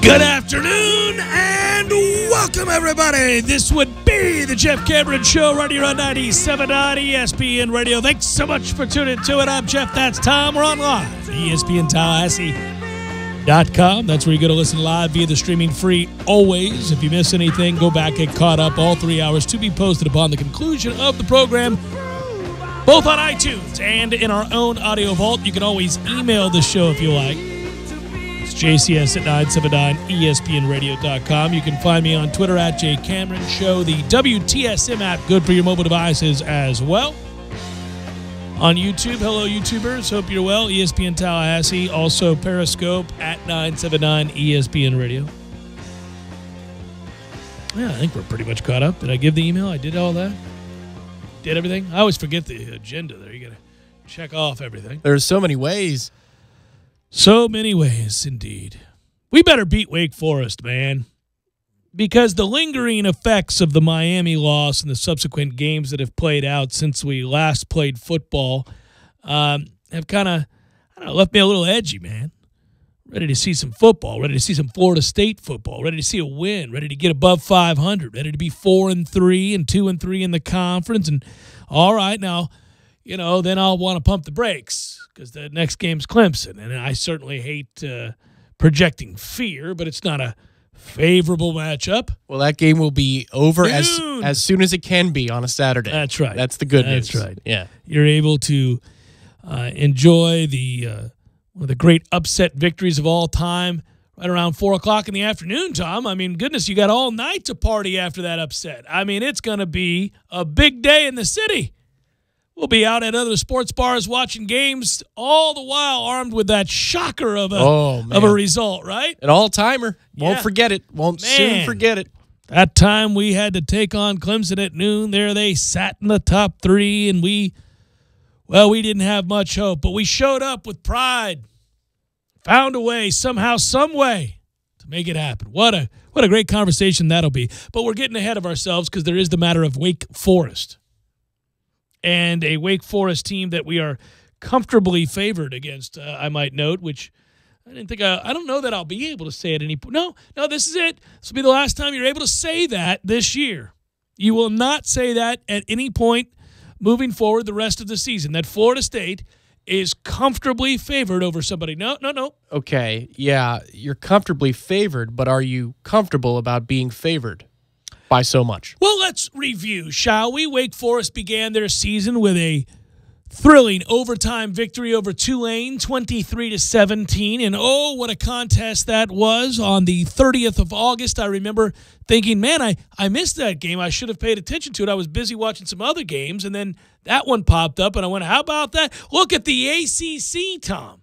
Good afternoon and welcome, everybody. This would be the Jeff Cameron Show right here on 97.9 ESPN Radio. Thanks so much for tuning to it. I'm Jeff. That's Tom. We're on live. ESPNTallahassee.com. That's where you go to listen live via the streaming free always. If you miss anything, go back, get caught up. All 3 hours to be posted upon the conclusion of the program, both on iTunes and in our own audio vault. You can always email the show if you like. JCS at 979ESPNradio.com. You can find me on Twitter at JCameronShow. The WTSM app, good for your mobile devices as well. On YouTube, hello YouTubers, hope you're well. ESPN Tallahassee, also Periscope at 979 ESPN Radio. Yeah, I think we're pretty much caught up. Did I give the email? I did all that? Did everything? I always forget the agenda there. You got to check off everything. There's so many ways. So many ways, indeed. We better beat Wake Forest, man, because the lingering effects of the Miami loss and the subsequent games that have played out since we last played football have kind of, left me a little edgy, man. Ready to see some football, ready to see some Florida State football, ready to see a win, ready to get above 500, ready to be 4-3 and 2-3 in the conference. And all right, now, then I'll want to pump the brakes because the next game's Clemson. And I certainly hate projecting fear, but it's not a favorable matchup. Well, that game will be over as soon as it can be on a Saturday. That's right. That's the good news. That's right. Yeah. You're able to enjoy the one of the great upset victories of all time right around 4 o'clock in the afternoon, Tom. I mean, goodness, you got all night to party after that upset. I mean, it's going to be a big day in the city. We'll be out at other sports bars watching games, all the while armed with that shocker of a result, right? An all-timer. Yeah. Won't forget it. Won't soon forget it. That time we had to take on Clemson at noon. There they sat in the top three, and we didn't have much hope. But we showed up with pride, found a way, somehow, some way, to make it happen. What a great conversation that'll be. But we're getting ahead of ourselves because there is the matter of Wake Forest. And a Wake Forest team that we are comfortably favored against, I might note, which I don't know that I'll be able to say at any point. No, this is it. This will be the last time you're able to say that this year. You will not say that at any point moving forward the rest of the season, that Florida State is comfortably favored over somebody. No. Okay, yeah, you're comfortably favored, but are you comfortable about being favored by so much? Well, let's review, shall we? Wake Forest began their season with a thrilling overtime victory over Tulane, 23-17, and what a contest that was on the 30th of August. I remember thinking, man, I missed that game. I should have paid attention to it. I was busy watching some other games, and then that one popped up, and I went, how about that? Look at the ACC, Tom.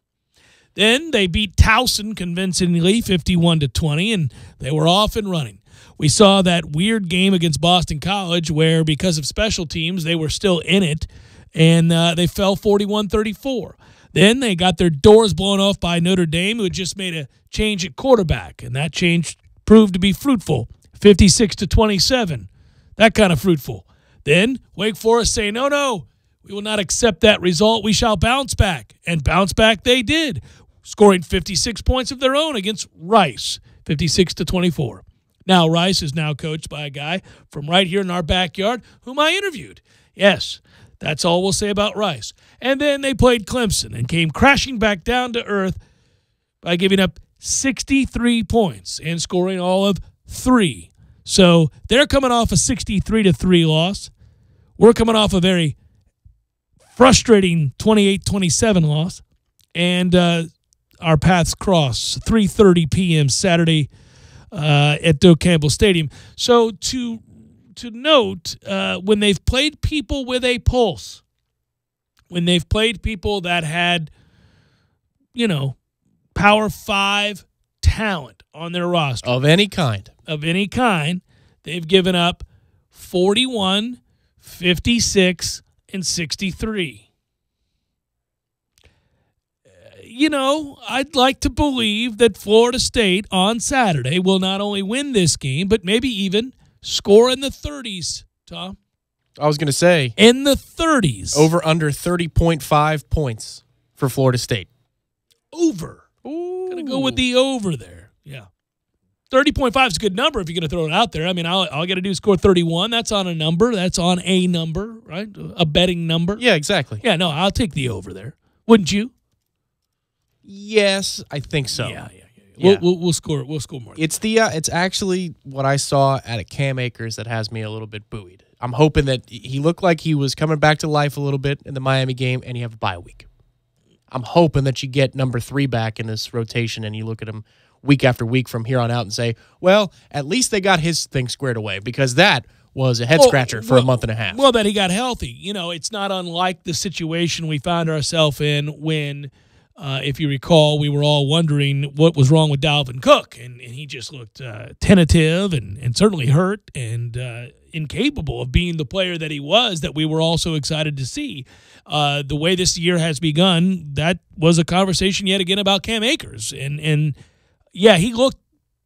Then they beat Towson convincingly, 51-20, and they were off and running. We saw that weird game against Boston College where, because of special teams, they were still in it, and they fell 41-34. Then they got their doors blown off by Notre Dame, who had just made a change at quarterback, and that change proved to be fruitful, 56-27. That kind of fruitful. Then Wake Forest saying, no, we will not accept that result. We shall bounce back, and bounce back they did, scoring 56 points of their own against Rice, 56-24. Now, Rice is now coached by a guy from right here in our backyard whom I interviewed. Yes, that's all we'll say about Rice. And then they played Clemson and came crashing back down to earth by giving up 63 points and scoring all of 3. So they're coming off a 63-3 loss. We're coming off a very frustrating 28-27 loss. And our paths cross, 3:30 p.m. Saturday at Doak Campbell Stadium. So to note, when they've played people with a pulse, when they've played people that had, Power 5 talent on their roster. Of any kind, they've given up 41, 56, and 63. I'd like to believe that Florida State on Saturday will not only win this game, but maybe even score in the 30s, Tom. I was going to say. In the 30s. Over under 30.5 points for Florida State. Over. Ooh. Going to go with the over there. Yeah. 30.5 is a good number if you're going to throw it out there. I mean, all I got to do is score 31. That's on a number. That's on a number, right? A betting number. Yeah, exactly. Yeah, no, I'll take the over there. Wouldn't you? Yes, I think so. Yeah. Yeah. We'll score. We'll score more. It's it's actually what I saw at Cam Akers that has me a little bit buoyed. I'm hoping that he looked like he was coming back to life a little bit in the Miami game, and you have a bye week. I'm hoping that you get number 3 back in this rotation, and you look at him week after week from here on out and say, well, at least they got his thing squared away, because that was a head-scratcher for a month and a half. Well, that he got healthy. You know, it's not unlike the situation we found ourselves in when, if you recall, we were all wondering what was wrong with Dalvin Cook, and he just looked tentative and certainly hurt and incapable of being the player that he was, that we were all so excited to see. The way this year has begun, that was a conversation yet again about Cam Akers. And yeah, he looked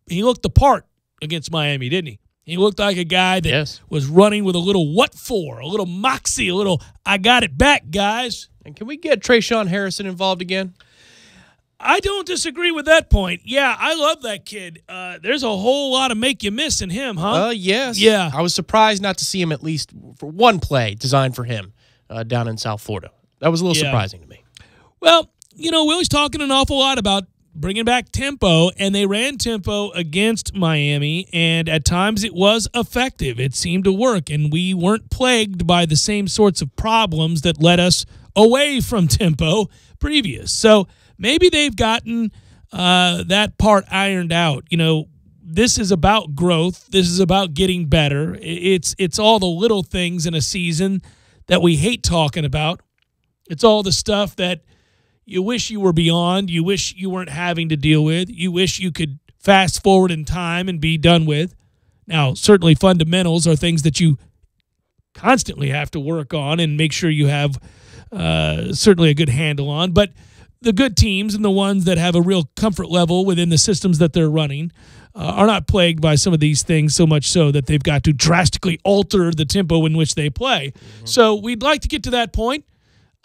the part against Miami, didn't he? He looked like a guy that was running with a little what for, a little moxie, a little I got it back, guys. And can we get Trayshawn Harrison involved again? I don't disagree with that point. Yeah, I love that kid. There's a whole lot of make you miss in him, huh? Yes. Yeah. I was surprised not to see him at least for one play designed for him down in South Florida. That was a little surprising to me. Well, you know, Willie's talking an awful lot about bringing back tempo, and they ran tempo against Miami, and at times it was effective. It seemed to work, and we weren't plagued by the same sorts of problems that led us away from tempo previous. So maybe they've gotten that part ironed out. You know, this is about growth. This is about getting better. It's all the little things in a season that we hate talking about. It's all the stuff that you wish you were beyond. You wish you weren't having to deal with. You wish you could fast forward in time and be done with. Now, certainly fundamentals are things that you constantly have to work on and make sure you have certainly a good handle on. But the good teams and the ones that have a real comfort level within the systems that they're running are not plagued by some of these things, so much so that they've got to drastically alter the tempo in which they play. So we'd like to get to that point.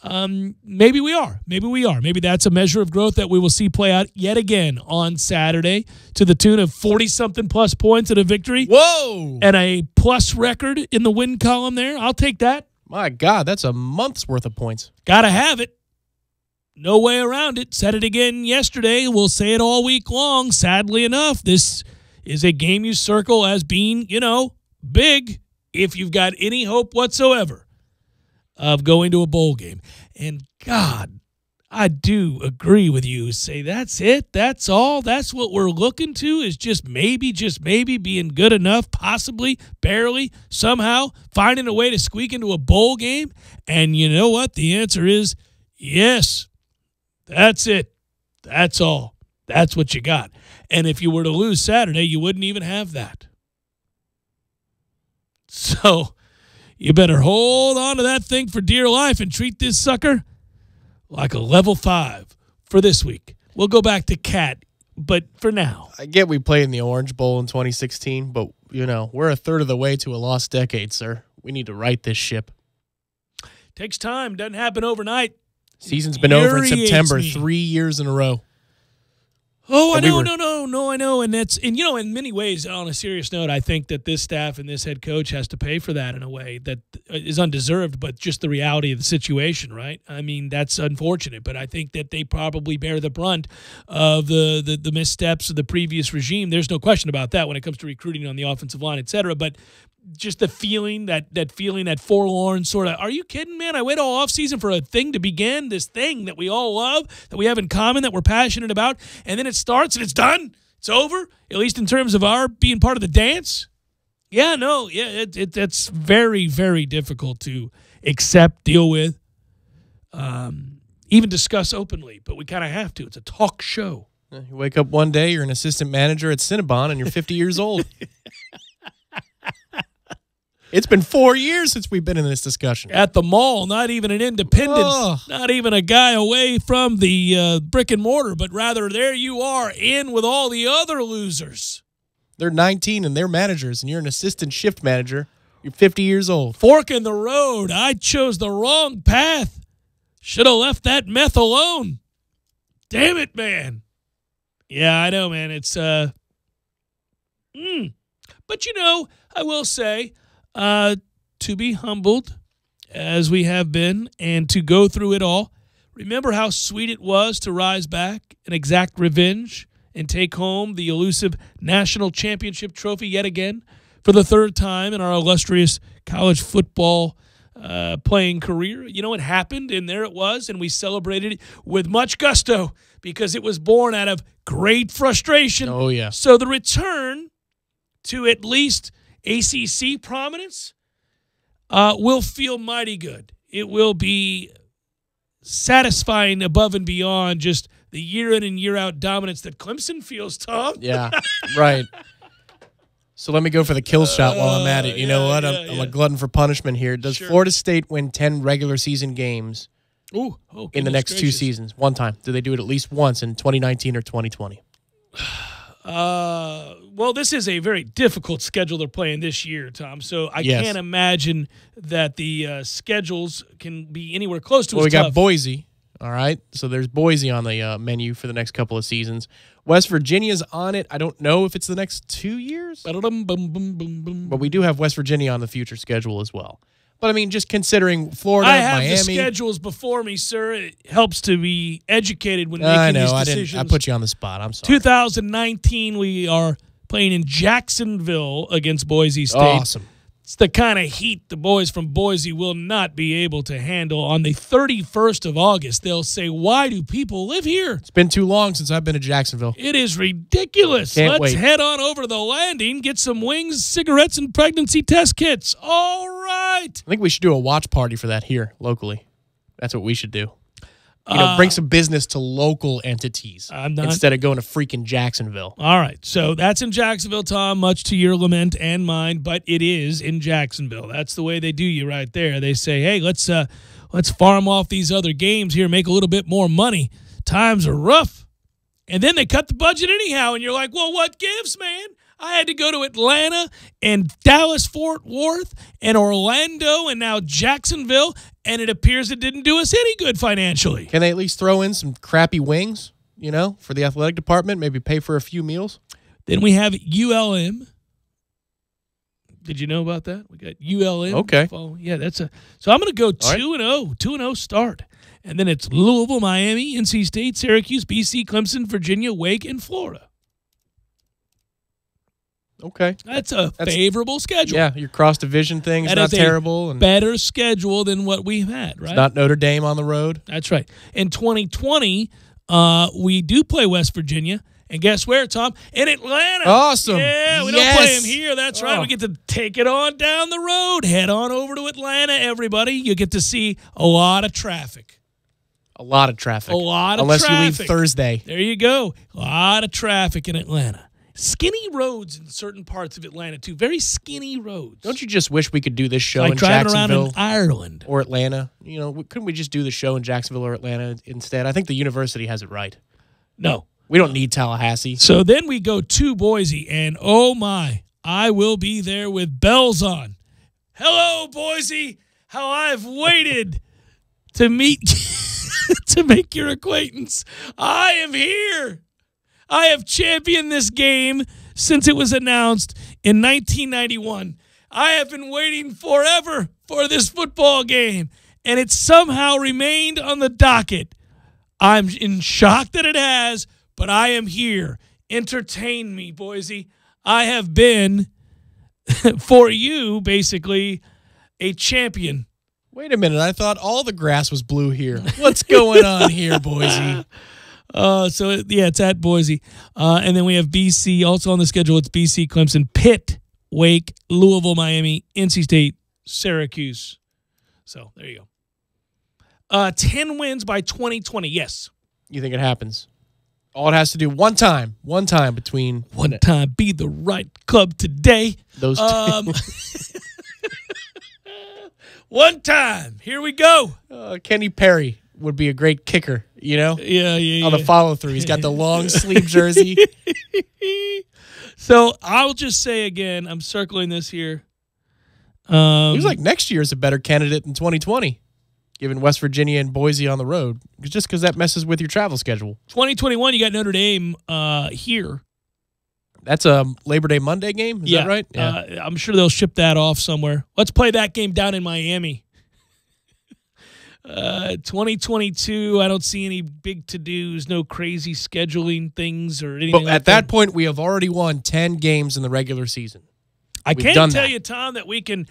Maybe we are. Maybe that's a measure of growth that we will see play out yet again on Saturday to the tune of 40-something plus points and a victory. Whoa! And a plus record in the win column there. I'll take that. My God, that's a month's worth of points. Got to have it. No way around it. Said it again yesterday. We'll say it all week long. Sadly enough, this is a game you circle as being, you know, big if you've got any hope whatsoever of going to a bowl game. And God, I do agree with you. Say that's it. That's all. That's what we're looking to, is just maybe being good enough, possibly, barely, somehow finding a way to squeak into a bowl game. And you know what? The answer is yes. That's it. That's all. That's what you got. And if you were to lose Saturday, you wouldn't even have that. So you better hold on to that thing for dear life and treat this sucker like a level 5 for this week. We'll go back to Cat, but for now. I get we played in the Orange Bowl in 2016, but, you know, we're a third of the way to a lost decade, sir. We need to right this ship. Takes time. Doesn't happen overnight. Season's been over in September, 3 years in a row. Oh, I know. And you know, in many ways, on a serious note, I think that this staff and this head coach has to pay for that in a way that is undeserved, but just the reality of the situation, right? I mean, that's unfortunate, but I think that they probably bear the brunt of the missteps of the previous regime. There's no question about that when it comes to recruiting on the offensive line, et cetera. But just the feeling, that forlorn sort of, are you kidding, man? I wait all offseason for a thing to begin, this thing that we all love, that we have in common, that we're passionate about, and then it starts and it's done. It's over, at least in terms of our being part of the dance. Yeah, no, yeah, it's very, very difficult to accept, deal with, even discuss openly, but we kind of have to. It's a talk show. You wake up one day, you're an assistant manager at Cinnabon, and you're 50 years old. It's been 4 years since we've been in this discussion. At the mall, not even an independent, not even a guy away from the brick and mortar, but rather there you are in with all the other losers. They're 19 and they're managers, and you're an assistant shift manager. You're 50 years old. Fork in the road. I chose the wrong path. Should have left that meth alone. Damn it, man. Yeah, I know, man. It's But, I will say, to be humbled as we have been and to go through it all, remember how sweet it was to rise back and exact revenge and take home the elusive national championship trophy yet again for the third time in our illustrious college football playing career. It happened, and there it was, and we celebrated it with much gusto because it was born out of great frustration. Oh, yeah. So the return to at least ACC prominence will feel mighty good. It will be satisfying above and beyond just the year in and year out dominance that Clemson feels, Tom. Yeah, right. So let me go for the kill shot while I'm at it. You know what? I'm a glutton for punishment here. Does Florida State win 10 regular season games in the next 2 seasons? One time. Do they do it at least once in 2019 or 2020? Well, this is a very difficult schedule they're playing this year, Tom. So I can't imagine that the schedules can be anywhere close to as we tough. got Boise. All right. So there's Boise on the menu for the next couple of seasons. West Virginia's on it. I don't know if it's the next 2 years. But we do have West Virginia on the future schedule as well. But, I mean, just considering Florida, I have Miami. the schedules before me, sir. It helps to be educated when making these decisions. I put you on the spot. I'm sorry. 2019, we are playing in Jacksonville against Boise State. Awesome. It's the kind of heat the boys from Boise will not be able to handle. On the 31st of August, they'll say, why do people live here? It's been too long since I've been to Jacksonville. It is ridiculous. Let's head on over to the landing, get some wings, cigarettes, and pregnancy test kits. All right. I think we should do a watch party for that here locally. That's what we should do. Bring some business to local entities instead of going to freaking Jacksonville. All right. So that's in Jacksonville, Tom, much to your lament and mine, but it is in Jacksonville. That's the way they do you right there. They say, hey, let's farm off these other games here, make a little bit more money. Times are rough. And then they cut the budget anyhow, and you're like, well, what gives, man? I had to go to Atlanta and Dallas-Fort Worth and Orlando and now Jacksonville, and it appears it didn't do us any good financially. Can they at least throw in some crappy wings, for the athletic department, maybe pay for a few meals? Then we have ULM. Did you know about that? We got ULM. Okay. Yeah, so I'm going to go 2-0, 2-0 start. And then it's Louisville, Miami, NC State, Syracuse, BC, Clemson, Virginia, Wake, and Florida. Okay. That's favorable schedule. Yeah, your cross-division thing is not terrible. And better schedule than what we've had, right? It's not Notre Dame on the road. That's right. In 2020, we do play West Virginia. And guess where, Tom? In Atlanta. Awesome. Yeah, we don't play them here. That's right. We get to take it on down the road. Head on over to Atlanta, everybody. You get to see a lot of traffic. A lot of traffic. Unless you leave Thursday. There you go. A lot of traffic in Atlanta. Skinny roads in certain parts of Atlanta, too. Very skinny roads. Don't you just wish we could do this show like in driving Jacksonville? Around in Ireland. Or Atlanta? Couldn't we just do the show in Jacksonville or Atlanta instead? I think the university has it right. No. We don't need Tallahassee. So then we go to Boise, and oh my, I will be there with bells on. Hello, Boise. How I've waited to meet, to make your acquaintance. I am here. I have championed this game since it was announced in 1991. I have been waiting forever for this football game, and it somehow remained on the docket. I'm in shock that it has, but I am here. Entertain me, Boise. I have been, for you, basically, a champion. Wait a minute. I thought all the grass was blue here. What's going on here, Boise? It's at Boise. And then we have BC. Also on the schedule, it's BC, Clemson, Pitt, Wake, Louisville, Miami, NC State, Syracuse. So there you go. 10 wins by 2020, yes. You think it happens? All it has to do one time between... One time, be the right club today. Those one time. Here we go. Kenny Perry would be a great kicker, Yeah. On the follow-through. He's got the long sleeve jersey. So I'll just say again, I'm circling this here. He was like next year is a better candidate in 2020, given West Virginia and Boise on the road, just because that messes with your travel schedule. 2021, you got Notre Dame here. That's a Labor Day Monday game? Is that right? I'm sure they'll ship that off somewhere. Let's play that game down in Miami. 2022, I don't see any big to-dos, no crazy scheduling things or anything But at that point, we have already won 10 games in the regular season. I can't tell you, Tom, that we can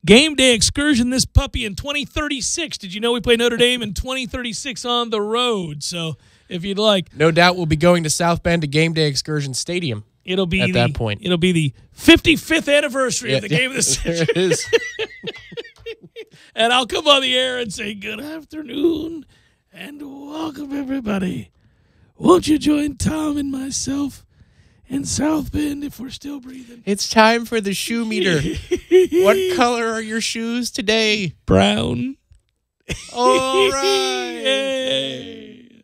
game day excursion this puppy in 2036. Did you know we play Notre Dame in 2036 on the road? So if you'd like. No doubt we'll be going to South Bend to Game Day Excursion Stadium. It'll be at that point. It'll be the 55th anniversary of the game of the century. There it is. And I'll come on the air and say, good afternoon and welcome, everybody. Won't you join Tom and myself in South Bend if we're still breathing? It's time for the shoe meter. What color are your shoes today? Brown. All right. Yay.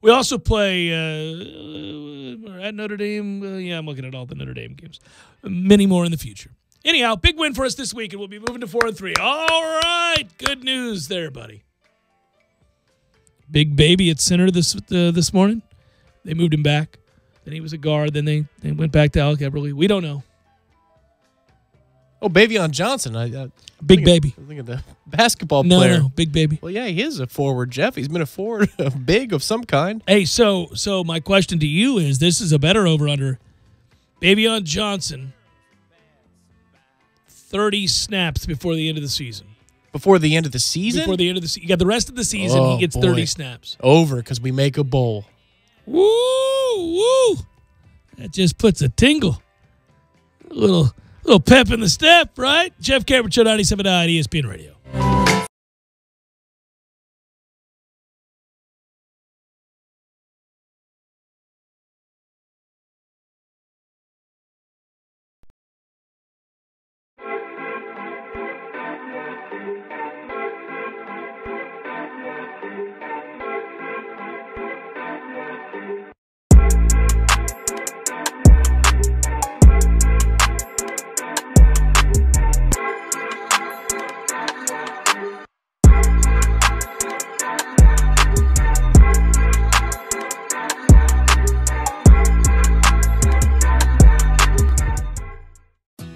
We also play at Notre Dame. I'm looking at all the Notre Dame games. Many more in the future. Anyhow, big win for us this week, and we'll be moving to 4-3. All right, good news there, buddy. Big baby at center this morning. They moved him back. Then he was a guard. Then they went back to Alec Eberle. We don't know. Oh, Bavion Johnson. Big baby. I think of the basketball player. No, big baby. Well, yeah, he is a forward, Jeff. He's been a forward, big of some kind. Hey, so my question to you is, this is a better over-under. Bavion Johnson, 30 snaps before the end of the season. Before the end of the season? Before the end of the season. You got the rest of the season, he gets 30 snaps. Over, because we make a bowl. Woo, woo. That just puts a tingle. A little pep in the step, right? Jeff Cameron, 97.9 ESPN Radio.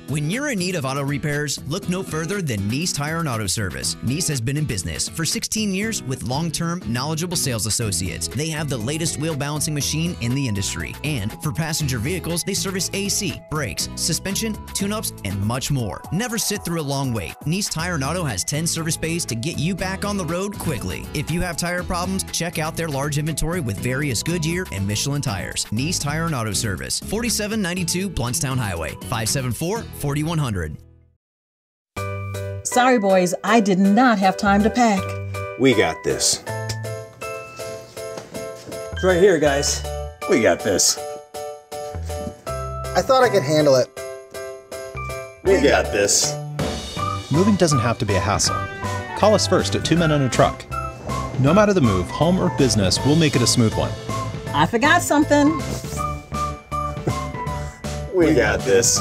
When you're in need of auto repairs, look no further than Nice Tire and Auto Service. Nice has been in business for 16 years with long-term, knowledgeable sales associates. They have the latest wheel balancing machine in the industry. And for passenger vehicles, they service AC, brakes, suspension, tune-ups, and much more. Never sit through a long wait. Nice Tire and Auto has 10 service bays to get you back on the road quickly. If you have tire problems, check out their large inventory with various Goodyear and Michelin tires. Nice Tire and Auto Service, 4792 Bluntstown Highway, 574-4100. Sorry, boys, I did not have time to pack. We got this. It's right here, guys. We got this. I thought I could handle it. We got this. Moving doesn't have to be a hassle. Call us first at 2 Men on a Truck. No matter the move, home or business, we'll make it a smooth one. I forgot something. We got this.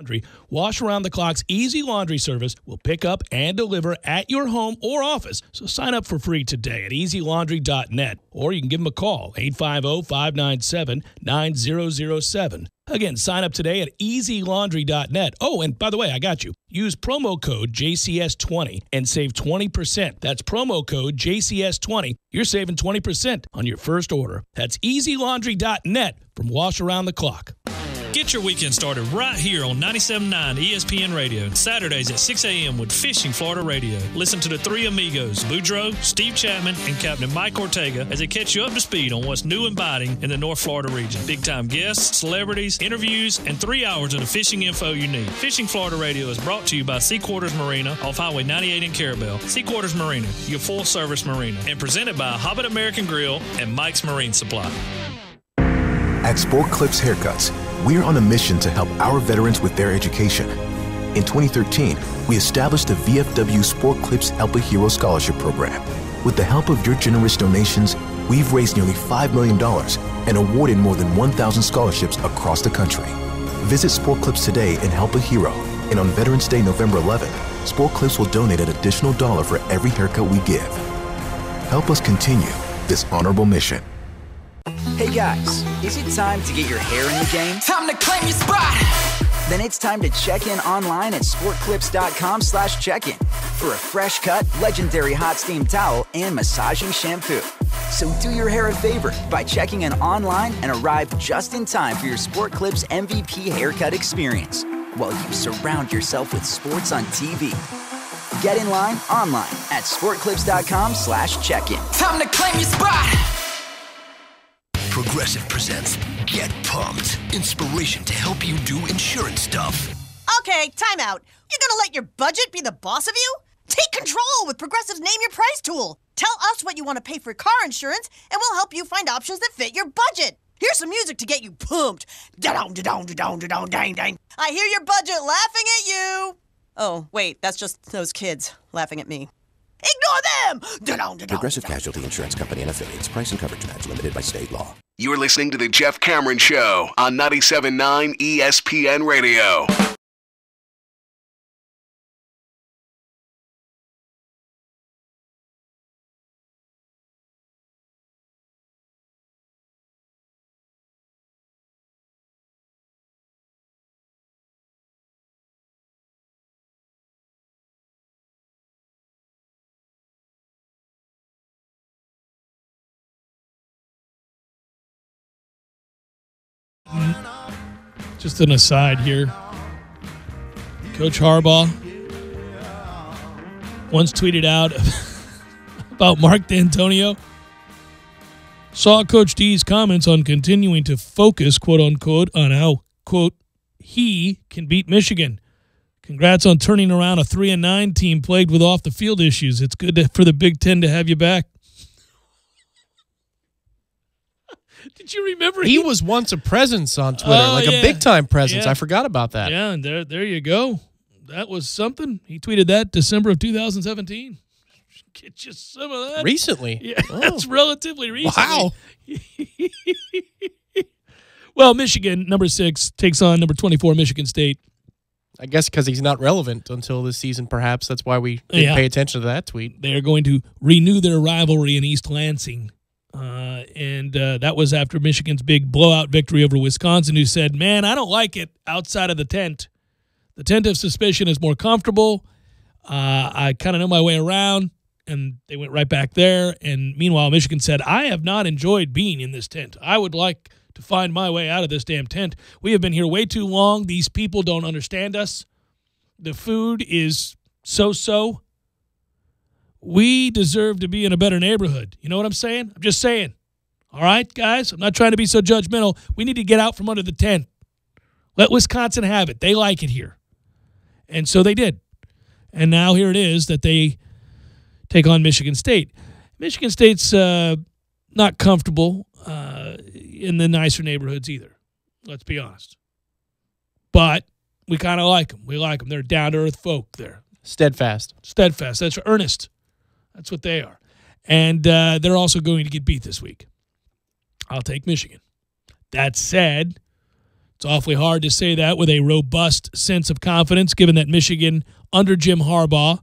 Laundry. Wash around the clock's easy laundry service will pick up and deliver at your home or office. So sign up for free today at easylaundry.net, or you can give them a call, 850-597-9007. Again, sign up today at easylaundry.net. Oh, and by the way, I got you. Use promo code JCS20 and save 20%. That's promo code JCS20. You're saving 20% on your first order. That's easylaundry.net from Wash Around the Clock. Get your weekend started right here on 97.9 ESPN Radio. Saturdays at 6 a.m. with Fishing Florida Radio. Listen to the three amigos, Boudreaux, Steve Chapman, and Captain Mike Ortega as they catch you up to speed on what's new and biting in the North Florida region. Big-time guests, celebrities, interviews, and 3 hours of the fishing info you need. Fishing Florida Radio is brought to you by Sea Quarters Marina off Highway 98 in Carabel. Sea Quarters Marina, your full-service marina. And presented by Hobbit American Grill and Mike's Marine Supply. At Sport Clips Haircuts, we're on a mission to help our veterans with their education. In 2013, we established the VFW Sport Clips Help a Hero Scholarship Program. With the help of your generous donations, we've raised nearly $5 million and awarded more than 1,000 scholarships across the country. Visit Sport Clips today and help a hero. And on Veterans Day, November 11th, Sport Clips will donate an additional $1 for every haircut we give. Help us continue this honorable mission. Hey guys, is it time to get your hair in the game? Time to claim your spot! Then it's time to check in online at sportclips.com/check-in for a fresh cut, legendary hot steam towel and massaging shampoo. So do your hair a favor by checking in online and arrive just in time for your Sport Clips MVP haircut experience while you surround yourself with sports on TV. Get in line online at sportclips.com/check-in. Time to claim your spot! Progressive presents Get Pumped. Inspiration to help you do insurance stuff. Okay, time out. You're gonna let your budget be the boss of you? Take control with Progressive's Name Your Price tool. Tell us what you want to pay for car insurance, and we'll help you find options that fit your budget. Here's some music to get you pumped. Da-dong, da-dong, da-dong, da-dong, dang, dang. I hear your budget laughing at you. Oh, wait, that's just those kids laughing at me. Ignore them! Da-dong, da-dong, Progressive Casualty Insurance Company and Affiliates. Price and coverage match limited by state law. You're listening to The Jeff Cameron Show on 97.9 ESPN Radio. Just an aside here. Coach Harbaugh once tweeted out about Mark D'Antonio. Saw Coach D's comments on continuing to focus, quote unquote, on how, quote, he can beat Michigan. Congrats on turning around a 3-9 team plagued with off the field issues. It's good for the Big Ten to have you back. Did you remember? He was once a presence on Twitter, a big-time presence. Yeah. I forgot about that. Yeah, and there you go. That was something. He tweeted that December of 2017. Get you some of that. Recently? Yeah, that's relatively recently. Wow. Well, Michigan, number 6, takes on number 24, Michigan State. I guess because he's not relevant until this season, perhaps. That's why we didn't pay attention to that tweet. They are going to renew their rivalry in East Lansing. And that was after Michigan's big blowout victory over Wisconsin, who said, man, I don't like it outside of the tent. The tent of suspicion is more comfortable. I kind of know my way around. And they went right back there. And meanwhile, Michigan said, I have not enjoyed being in this tent. I would like to find my way out of this damn tent. We have been here way too long. These people don't understand us. The food is so-so. We deserve to be in a better neighborhood. You know what I'm saying? I'm just saying. All right, guys? I'm not trying to be so judgmental. We need to get out from under the tent. Let Wisconsin have it. They like it here. And so they did. And now here it is that they take on Michigan State. Michigan State's not comfortable in the nicer neighborhoods either. Let's be honest. But we kind of like them. We like them. They're down-to-earth folk there. Steadfast. That's earnest. That's what they are. And they're also going to get beat this week. I'll take Michigan. That said, it's awfully hard to say that with a robust sense of confidence, given that Michigan, under Jim Harbaugh,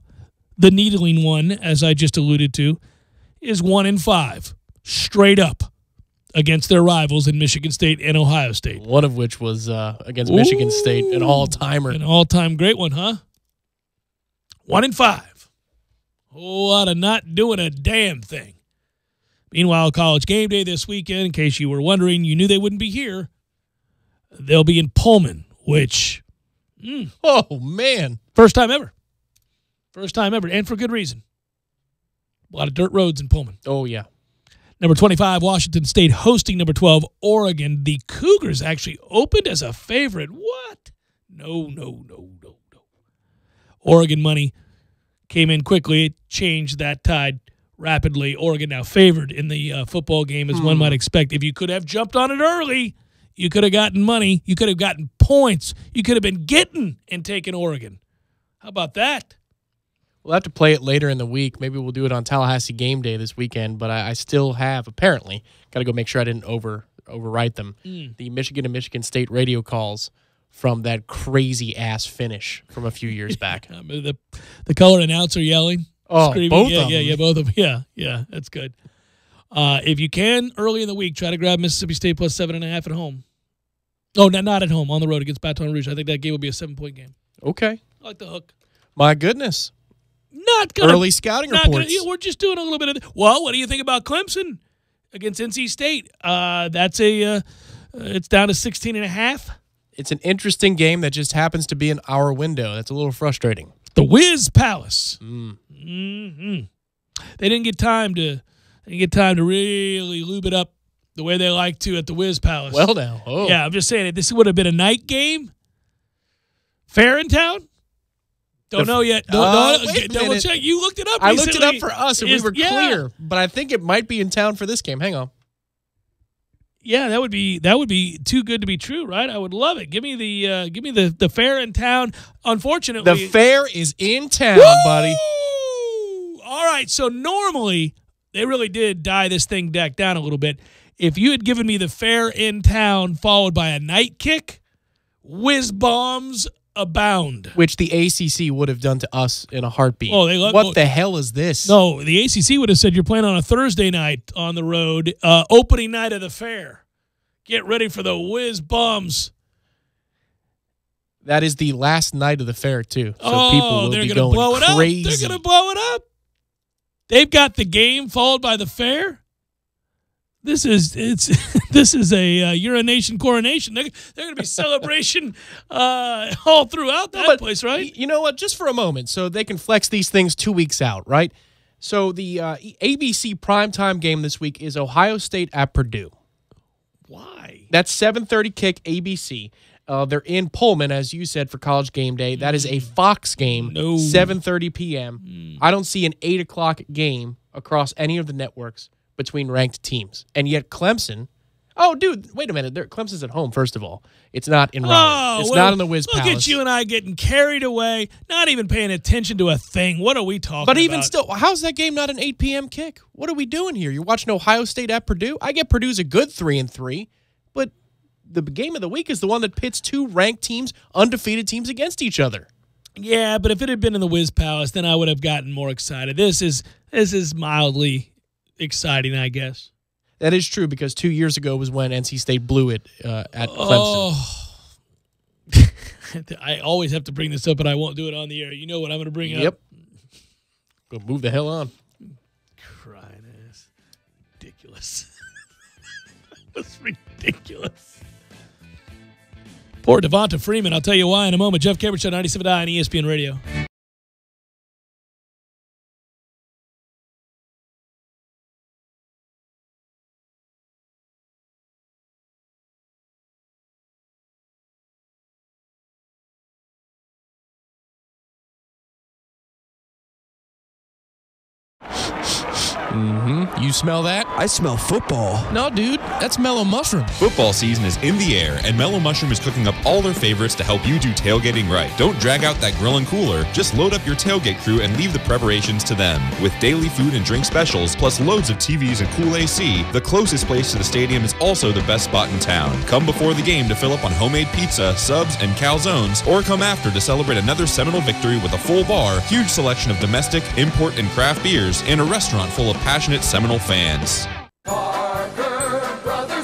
the needling one, as I just alluded to, is 1-5, straight up against their rivals in Michigan State and Ohio State. One of which was against Michigan State, an all-timer. An all-time great one, huh? 1-5. Whole lot of not doing a damn thing. Meanwhile, College Game Day this weekend, in case you were wondering, you knew they wouldn't be here. They'll be in Pullman, which... oh, man. First time ever. First time ever, and for good reason. A lot of dirt roads in Pullman. Oh, yeah. Number 25, Washington State hosting number 12, Oregon. The Cougars actually opened as a favorite. What? No. Oregon money came in quickly. It changed that tide rapidly. Oregon now favored in the football game, as one might expect. If you could have jumped on it early, you could have gotten money. You could have gotten points. You could have been getting and taking Oregon. How about that? We'll have to play it later in the week. Maybe we'll do it on Tallahassee Game Day this weekend, but I still have, apparently, got to go make sure I didn't overwrite them, the Michigan and Michigan State radio calls from that crazy-ass finish from a few years back. The color announcer yelling, screaming. Both of them. Yeah, both of them. Yeah, that's good. If you can, early in the week, try to grab Mississippi State plus 7.5 at home. Oh, not at home, on the road against Baton Rouge. I think that game will be a 7-point game. Okay. I like the hook. My goodness. Not gonna, early scouting reports. We're just doing a little bit of. Well, what do you think about Clemson against NC State? That's it's down to 16.5. It's an interesting game that just happens to be in our window. That's a little frustrating. The Wiz Palace. Mm-hmm. They didn't get time to really lube it up the way they like to at the Wiz Palace. Well, now, yeah, I'm just saying this would have been a night game. Fair in town. Don't know yet. Double check. You looked it up recently. I looked it up for us, and we were clear. But I think it might be in town for this game. Hang on. Yeah, that would be too good to be true, right? I would love it. Give me the fair in town. Unfortunately, the fair is in town, buddy. All right. So normally they really did die this thing deck down a little bit. If you had given me the fair in town followed by a night kick, whiz bombs abound. Which the ACC would have done to us in a heartbeat. Oh, what the hell is this? No, the ACC would have said you're playing on a Thursday night on the road, opening night of the fair. Get ready for the whiz bombs. That is the last night of the fair, too. So people will be going blow it crazy. Up. They're going to blow it up. They've got the game followed by the fair. This is a urination coronation. They're going to be celebration all throughout that place, right? You know what? Just for a moment, so they can flex these things 2 weeks out, right? So the ABC primetime game this week is Ohio State at Purdue. Why? That's 7:30 kick ABC. They're in Pullman, as you said, for College Game Day. That is a Fox game, 7:30 p.m. I don't see an 8 o'clock game across any of the networks between ranked teams. And yet Clemson, dude, wait a minute. Clemson's at home, first of all. It's not in Raleigh. It's not in the Wiz Palace. Look at you and I getting carried away, not even paying attention to a thing. What are we talking about? But even still, how's that game not an 8 p.m. kick? What are we doing here? You're watching Ohio State at Purdue? I get Purdue's a good 3-3, but the game of the week is the one that pits two ranked teams, undefeated teams against each other. Yeah, but if it had been in the Wiz Palace, then I would have gotten more excited. This is mildly exciting, I guess. That is true, because 2 years ago was when NC State blew it at Clemson. I always have to bring this up, but I won't do it on the air. You know what I'm going to bring up? Yep. Go move the hell on. Crying ass. Ridiculous. That's ridiculous. Poor Devonta Freeman. I'll tell you why in a moment. Jeff Cameron Show, 97.9 on ESPN Radio. Mm-hmm. You smell that? I smell football. No, dude. That's mellow mushroom. Football season is in the air, and Mellow Mushroom is cooking up all their favorites to help you do tailgating right. Don't drag out that grill and cooler. Just load up your tailgate crew and leave the preparations to them. With daily food and drink specials, plus loads of TVs and cool AC, the closest place to the stadium is also the best spot in town. Come before the game to fill up on homemade pizza, subs, and calzones, or come after to celebrate another Seminole victory with a full bar, huge selection of domestic, import, and craft beers, and a restaurant full of passionate Seminole fans. Parker Brothers.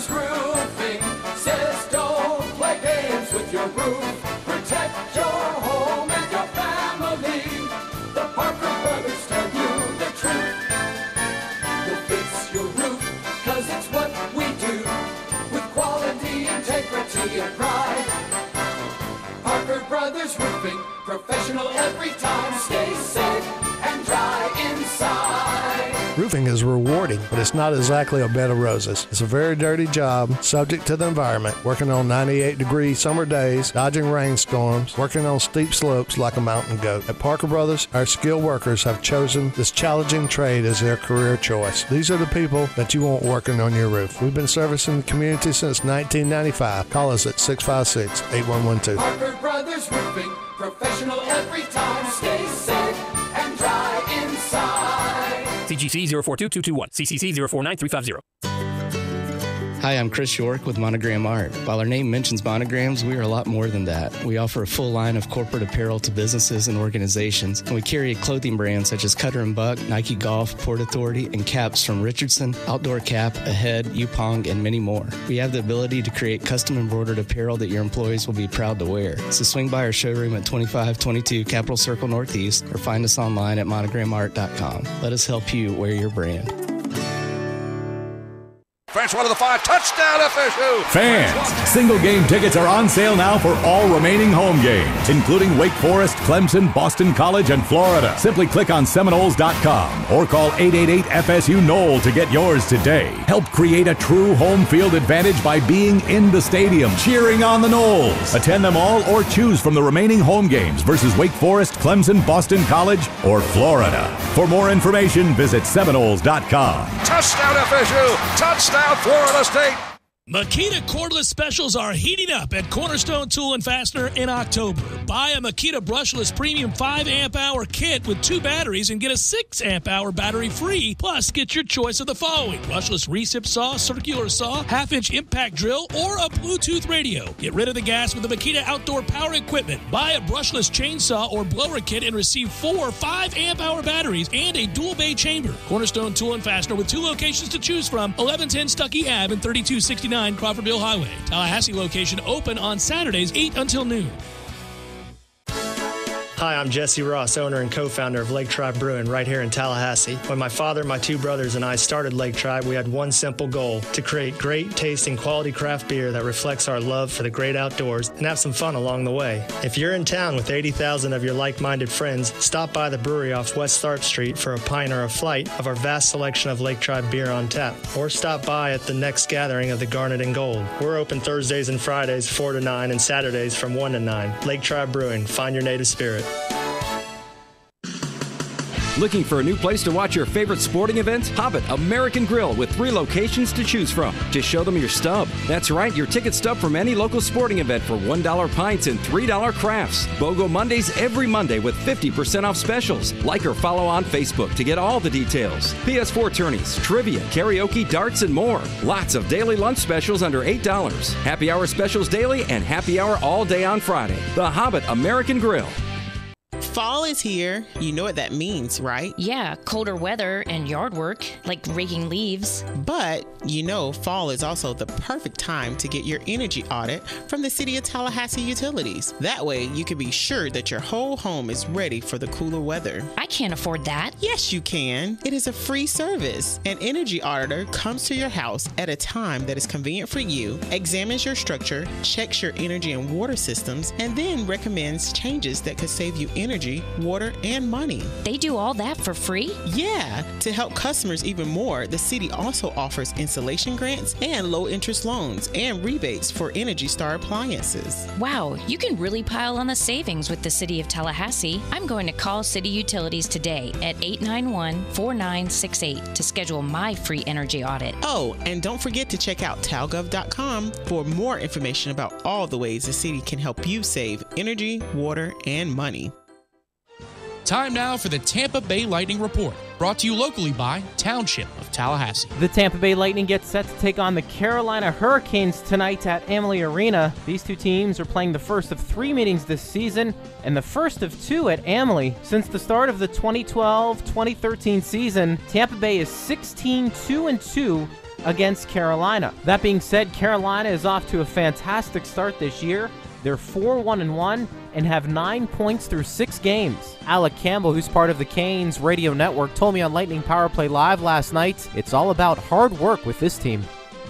Professional every time. Stay safe and dry inside. Roofing is rewarding, but it's not exactly a bed of roses. It's a very dirty job, subject to the environment, working on 98-degree summer days, dodging rainstorms, working on steep slopes like a mountain goat. At Parker Brothers, our skilled workers have chosen this challenging trade as their career choice. These are the people that you want working on your roof. We've been servicing the community since 1995. Call us at 656-8112. Parker Brothers Roofing, professional every time. Stay safe and dry inside. CGC 042221, CCC 049350. Hi, I'm Chris York with Monogram Art. While our name mentions monograms, we are a lot more than that. We offer a full line of corporate apparel to businesses and organizations, and we carry clothing brands such as Cutter & Buck, Nike Golf, Port Authority, and caps from Richardson, Outdoor Cap, Ahead, Yupong, and many more. We have the ability to create custom embroidered apparel that your employees will be proud to wear. So swing by our showroom at 2522 Capitol Circle Northeast or find us online at monogramart.com. Let us help you wear your brand. French 1 of the 5, touchdown FSU! Fans, single game tickets are on sale now for all remaining home games, including Wake Forest, Clemson, Boston College, and Florida. Simply click on Seminoles.com or call 888-FSU-NOLE to get yours today. Help create a true home field advantage by being in the stadium, cheering on the Noles. Attend them all or choose from the remaining home games versus Wake Forest, Clemson, Boston College, or Florida. For more information, visit Seminoles.com. Touchdown FSU! Touchdown Florida State! Makita cordless specials are heating up at Cornerstone Tool and Fastener in October. Buy a Makita brushless premium 5 amp hour kit with 2 batteries and get a 6 amp hour battery free. Plus, get your choice of the following: brushless recip saw, circular saw, half-inch impact drill, or a Bluetooth radio. Get rid of the gas with the Makita outdoor power equipment. Buy a brushless chainsaw or blower kit and receive 4 5 amp hour batteries and a dual bay chamber. Cornerstone Tool and Fastener with 2 locations to choose from: 1110 Stuckey Ave and 3269 Crawfordville Highway. Tallahassee location open on Saturdays 8 until noon. Hi, I'm Jesse Ross, owner and co-founder of Lake Tribe Brewing right here in Tallahassee. When my father, my 2 brothers, and I started Lake Tribe, we had one simple goal: to create great tasting quality craft beer that reflects our love for the great outdoors and have some fun along the way. If you're in town with 80,000 of your like-minded friends, stop by the brewery off West Tharp Street for a pint or a flight of our vast selection of Lake Tribe beer on tap. Or stop by at the next gathering of the Garnet and Gold. We're open Thursdays and Fridays 4 to 9 and Saturdays from 1 to 9. Lake Tribe Brewing, find your native spirit. Looking for a new place to watch your favorite sporting events? Hobbit American Grill with 3 locations to choose from. Just show them your stub. That's right, your ticket stub from any local sporting event for $1 pints and $3 crafts. BOGO Mondays every Monday with 50% off specials. Like or follow on Facebook to get all the details. PS4 tourneys, trivia, karaoke, darts, and more. Lots of daily lunch specials under $8. Happy hour specials daily and happy hour all day on Friday. The Hobbit American Grill. Fall is here. You know what that means, right? Yeah, colder weather and yard work, like raking leaves. But, you know, fall is also the perfect time to get your energy audit from the City of Tallahassee Utilities. That way, you can be sure that your whole home is ready for the cooler weather. I can't afford that. Yes, you can. It is a free service. An energy auditor comes to your house at a time that is convenient for you, examines your structure, checks your energy and water systems, and then recommends changes that could save you energy, water, and money. They do all that for free? Yeah. To help customers even more, the city also offers installation grants and low-interest loans and rebates for Energy Star appliances. Wow, you can really pile on the savings with the City of Tallahassee. I'm going to call City Utilities today at 891-4968 to schedule my free energy audit. Oh, and don't forget to check out talgov.com for more information about all the ways the city can help you save energy, water, and money. Time now for the Tampa Bay Lightning Report, brought to you locally by Township of Tallahassee. The Tampa Bay Lightning get set to take on the Carolina Hurricanes tonight at Amalie Arena. These 2 teams are playing the first of 3 meetings this season and the first of 2 at Amalie. Since the start of the 2012-2013 season, Tampa Bay is 16-2-2 against Carolina. That being said, Carolina is off to a fantastic start this year. They're 4-1-1 and have 9 points through 6 games. Alec Campbell, who's part of the Canes radio network, told me on Lightning Power Play Live last night, it's all about hard work with this team.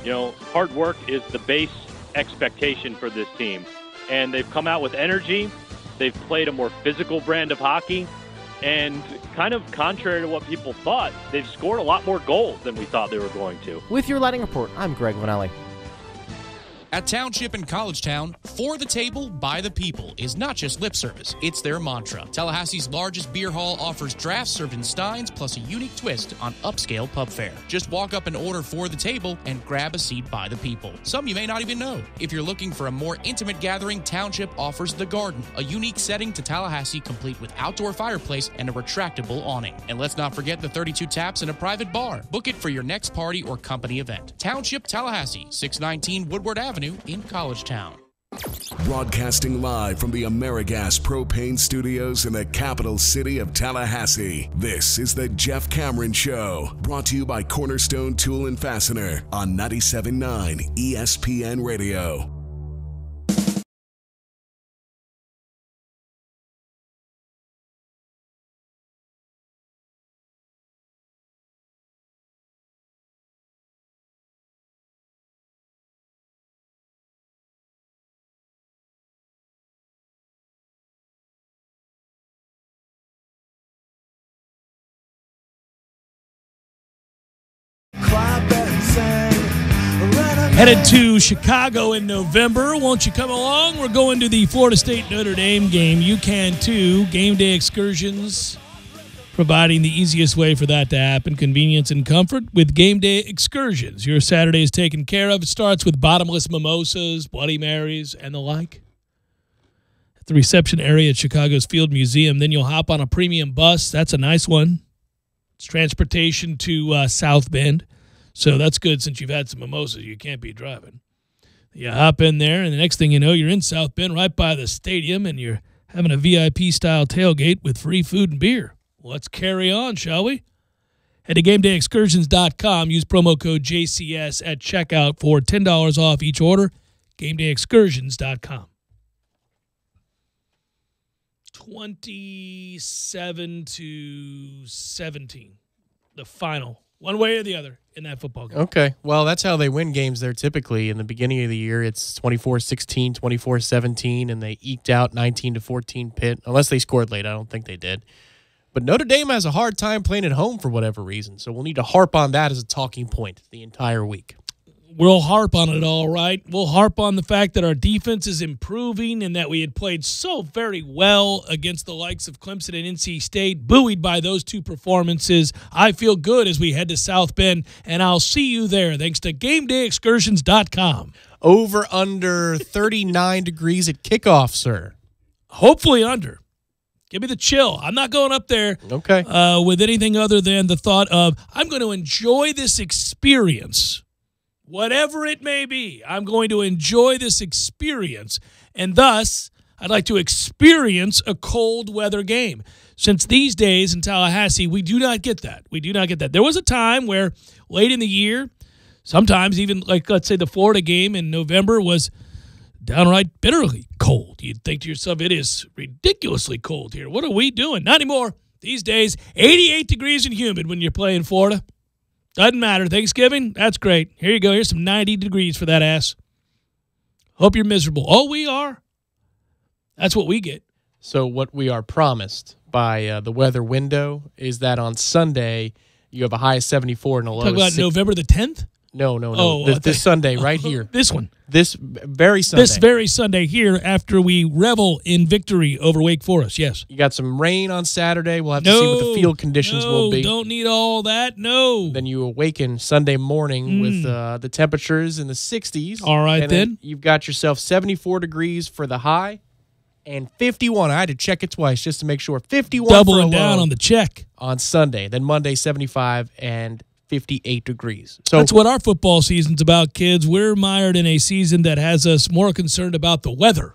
You know, hard work is the base expectation for this team. And they've come out with energy. They've played a more physical brand of hockey. And kind of contrary to what people thought, they've scored a lot more goals than we thought they were going to. With your Lighting Report, I'm Greg Vanelli. At Township in College Town, for the table, by the people is not just lip service, it's their mantra. Tallahassee's largest beer hall offers drafts served in steins plus a unique twist on upscale pub fare. Just walk up and order for the table and grab a seat by the people. Some you may not even know. If you're looking for a more intimate gathering, Township offers The Garden, a unique setting to Tallahassee complete with outdoor fireplace and a retractable awning. And let's not forget the 32 taps and a private bar. Book it for your next party or company event. Township Tallahassee, 619 Woodward Avenue in College Town. Broadcasting live from the AmeriGas Propane Studios in the capital city of Tallahassee. This is the Jeff Cameron Show, brought to you by Cornerstone Tool and Fastener on 97.9 ESPN Radio. Headed to Chicago in November. Won't you come along? We're going to the Florida State Notre Dame game. You can too. Game day excursions, providing the easiest way for that to happen. Convenience and comfort with Game Day Excursions. Your Saturday is taken care of. It starts with bottomless mimosas, Bloody Marys, and the like. At the reception area at Chicago's Field Museum, then you'll hop on a premium bus. That's a nice one. It's transportation to South Bend. So that's good since you've had some mimosas. You can't be driving. You hop in there, and the next thing you know, you're in South Bend right by the stadium, and you're having a VIP-style tailgate with free food and beer. Let's carry on, shall we? Head to GameDayExcursions.com. Use promo code JCS at checkout for $10 off each order. GameDayExcursions.com. 27-17, the final. One way or the other in that football game. Okay. Well, that's how they win games there typically. In the beginning of the year, it's 24-16, 24-17, and they eked out 19-14 Pitt. Unless they scored late. I don't think they did. But Notre Dame has a hard time playing at home for whatever reason, so we'll need to harp on that as a talking point the entire week. We'll harp on it, all right. We'll harp on the fact that our defense is improving and that we had played so very well against the likes of Clemson and NC State, buoyed by those two performances. I feel good as we head to South Bend, and I'll see you there thanks to GameDayExcursions.com. Over under 39 degrees at kickoff, sir. Hopefully under. Give me the chill. I'm not going up there with anything other than the thought of I'm going to enjoy this experience. Whatever it may be, I'm going to enjoy this experience, and thus I'd like to experience a cold weather game. Since these days in Tallahassee, we do not get that. We do not get that. There was a time where late in the year, sometimes even like let's say the Florida game in November was downright bitterly cold. You'd think to yourself, it is ridiculously cold here. What are we doing? Not anymore. These days, 88 degrees and humid when you're playing Florida. Doesn't matter. Thanksgiving, that's great. Here you go. Here's some 90 degrees for that ass. Hope you're miserable. Oh, we are. That's what we get. So what we are promised by the weather window is that on Sunday you have a high of 74 and a low of 60. Talk about November the 10th? No. Oh, this Sunday right here. This one. This very Sunday. This very Sunday here after we revel in victory over Wake Forest, yes. You got some rain on Saturday. We'll have to see what the field conditions will be. Don't need all that. No. Then you awaken Sunday morning with the temperatures in the 60s. All right, and then. You've got yourself 74 degrees for the high and 51. I had to check it twice just to make sure. 51 doubling down on the check. On Sunday. Then Monday, 75 and 58 degrees. So that's what our football season's about, kids. We're mired in a season that has us more concerned about the weather.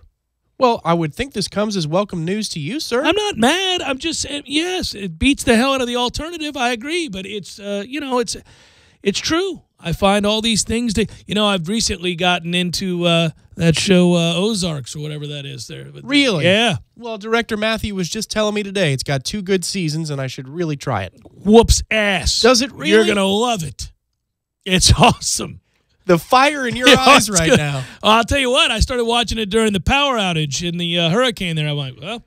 Well, I would think this comes as welcome news to you, sir. I'm not mad. I'm just saying, yes, it beats the hell out of the alternative. I agree, but it's it's true. I find all these things to, I've recently gotten into that show Ozarks or whatever that is there. But really? Yeah. Well, Director Matthew was just telling me today it's got 2 good seasons and I should really try it. Whoops ass. Does it really? You're going to love it. It's awesome. the fire in your eyes right now. I'll tell you what, I started watching it during the power outage in the hurricane there. I'm like, well,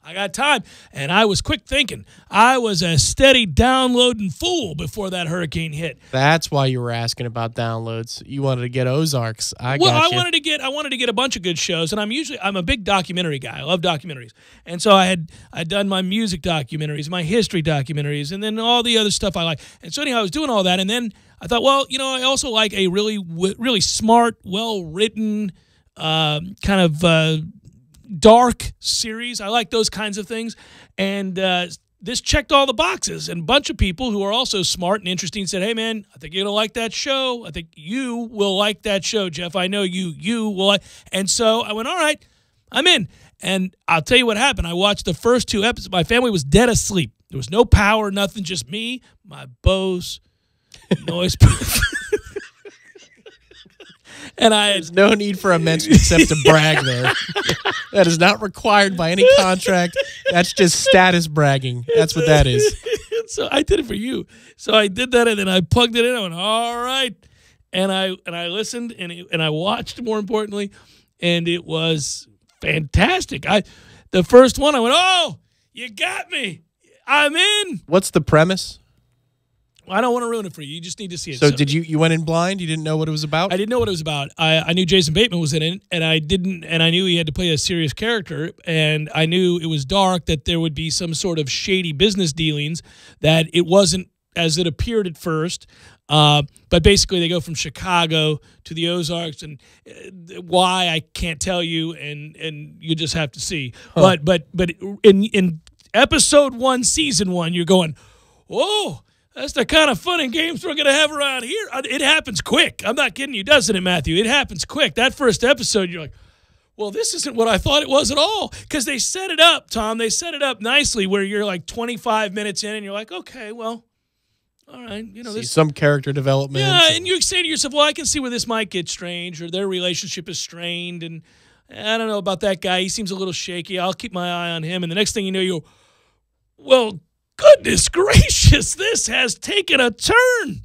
I got time. And I was quick thinking. I was a steady downloading fool before that hurricane hit. That's why you were asking about downloads. You wanted to get Ozarks. I wanted to get a bunch of good shows, and I'm a big documentary guy. I love documentaries. And so I'd done my music documentaries, my history documentaries, and then all the other stuff I like. And so anyhow, I was doing all that, and then I thought, well, I also like a really smart, well-written kind of dark series. I like those kinds of things. And this checked all the boxes. And a bunch of people who are also smart and interesting said, hey, man, I think you're going to like that show. I think you will like that show, Jeff. I know you will like. And so I went, all right, I'm in. And I'll tell you what happened. I watched the first 2 episodes. My family was dead asleep. There was no power, nothing, just me, my Bose noise proof. And there's no need for a mention except to brag there. That is not required by any contract. That's just status bragging. That's what that is. So I did it for you. So I did that, and then I plugged it in. I went, all right. And I listened, and I watched, more importantly, and it was fantastic. The first one, I went, oh, you got me. I'm in. What's the premise? I don't want to ruin it for you. You just need to see it. So did you went in blind? You didn't know what it was about? I didn't know what it was about. I knew Jason Bateman was in it, and I knew he had to play a serious character, and I knew it was dark, that there would be some sort of shady business dealings, that it wasn't as it appeared at first. But basically, they go from Chicago to the Ozarks, and why I can't tell you, and you just have to see. Huh. But in episode 1, season 1, you're going, whoa. That's the kind of fun and games we're going to have around here. It happens quick. I'm not kidding you, doesn't it, Matthew? It happens quick. That first episode, you're like, well, this isn't what I thought it was at all. Because they set it up, Tom. They set it up nicely where you're like 25 minutes in and you're like, okay, well, all right. This some character development. Yeah, and you say to yourself, well, I can see where this might get strange, or their relationship is strained. And I don't know about that guy. He seems a little shaky. I'll keep my eye on him. And the next thing you know, you go, well, goodness gracious, this has taken a turn.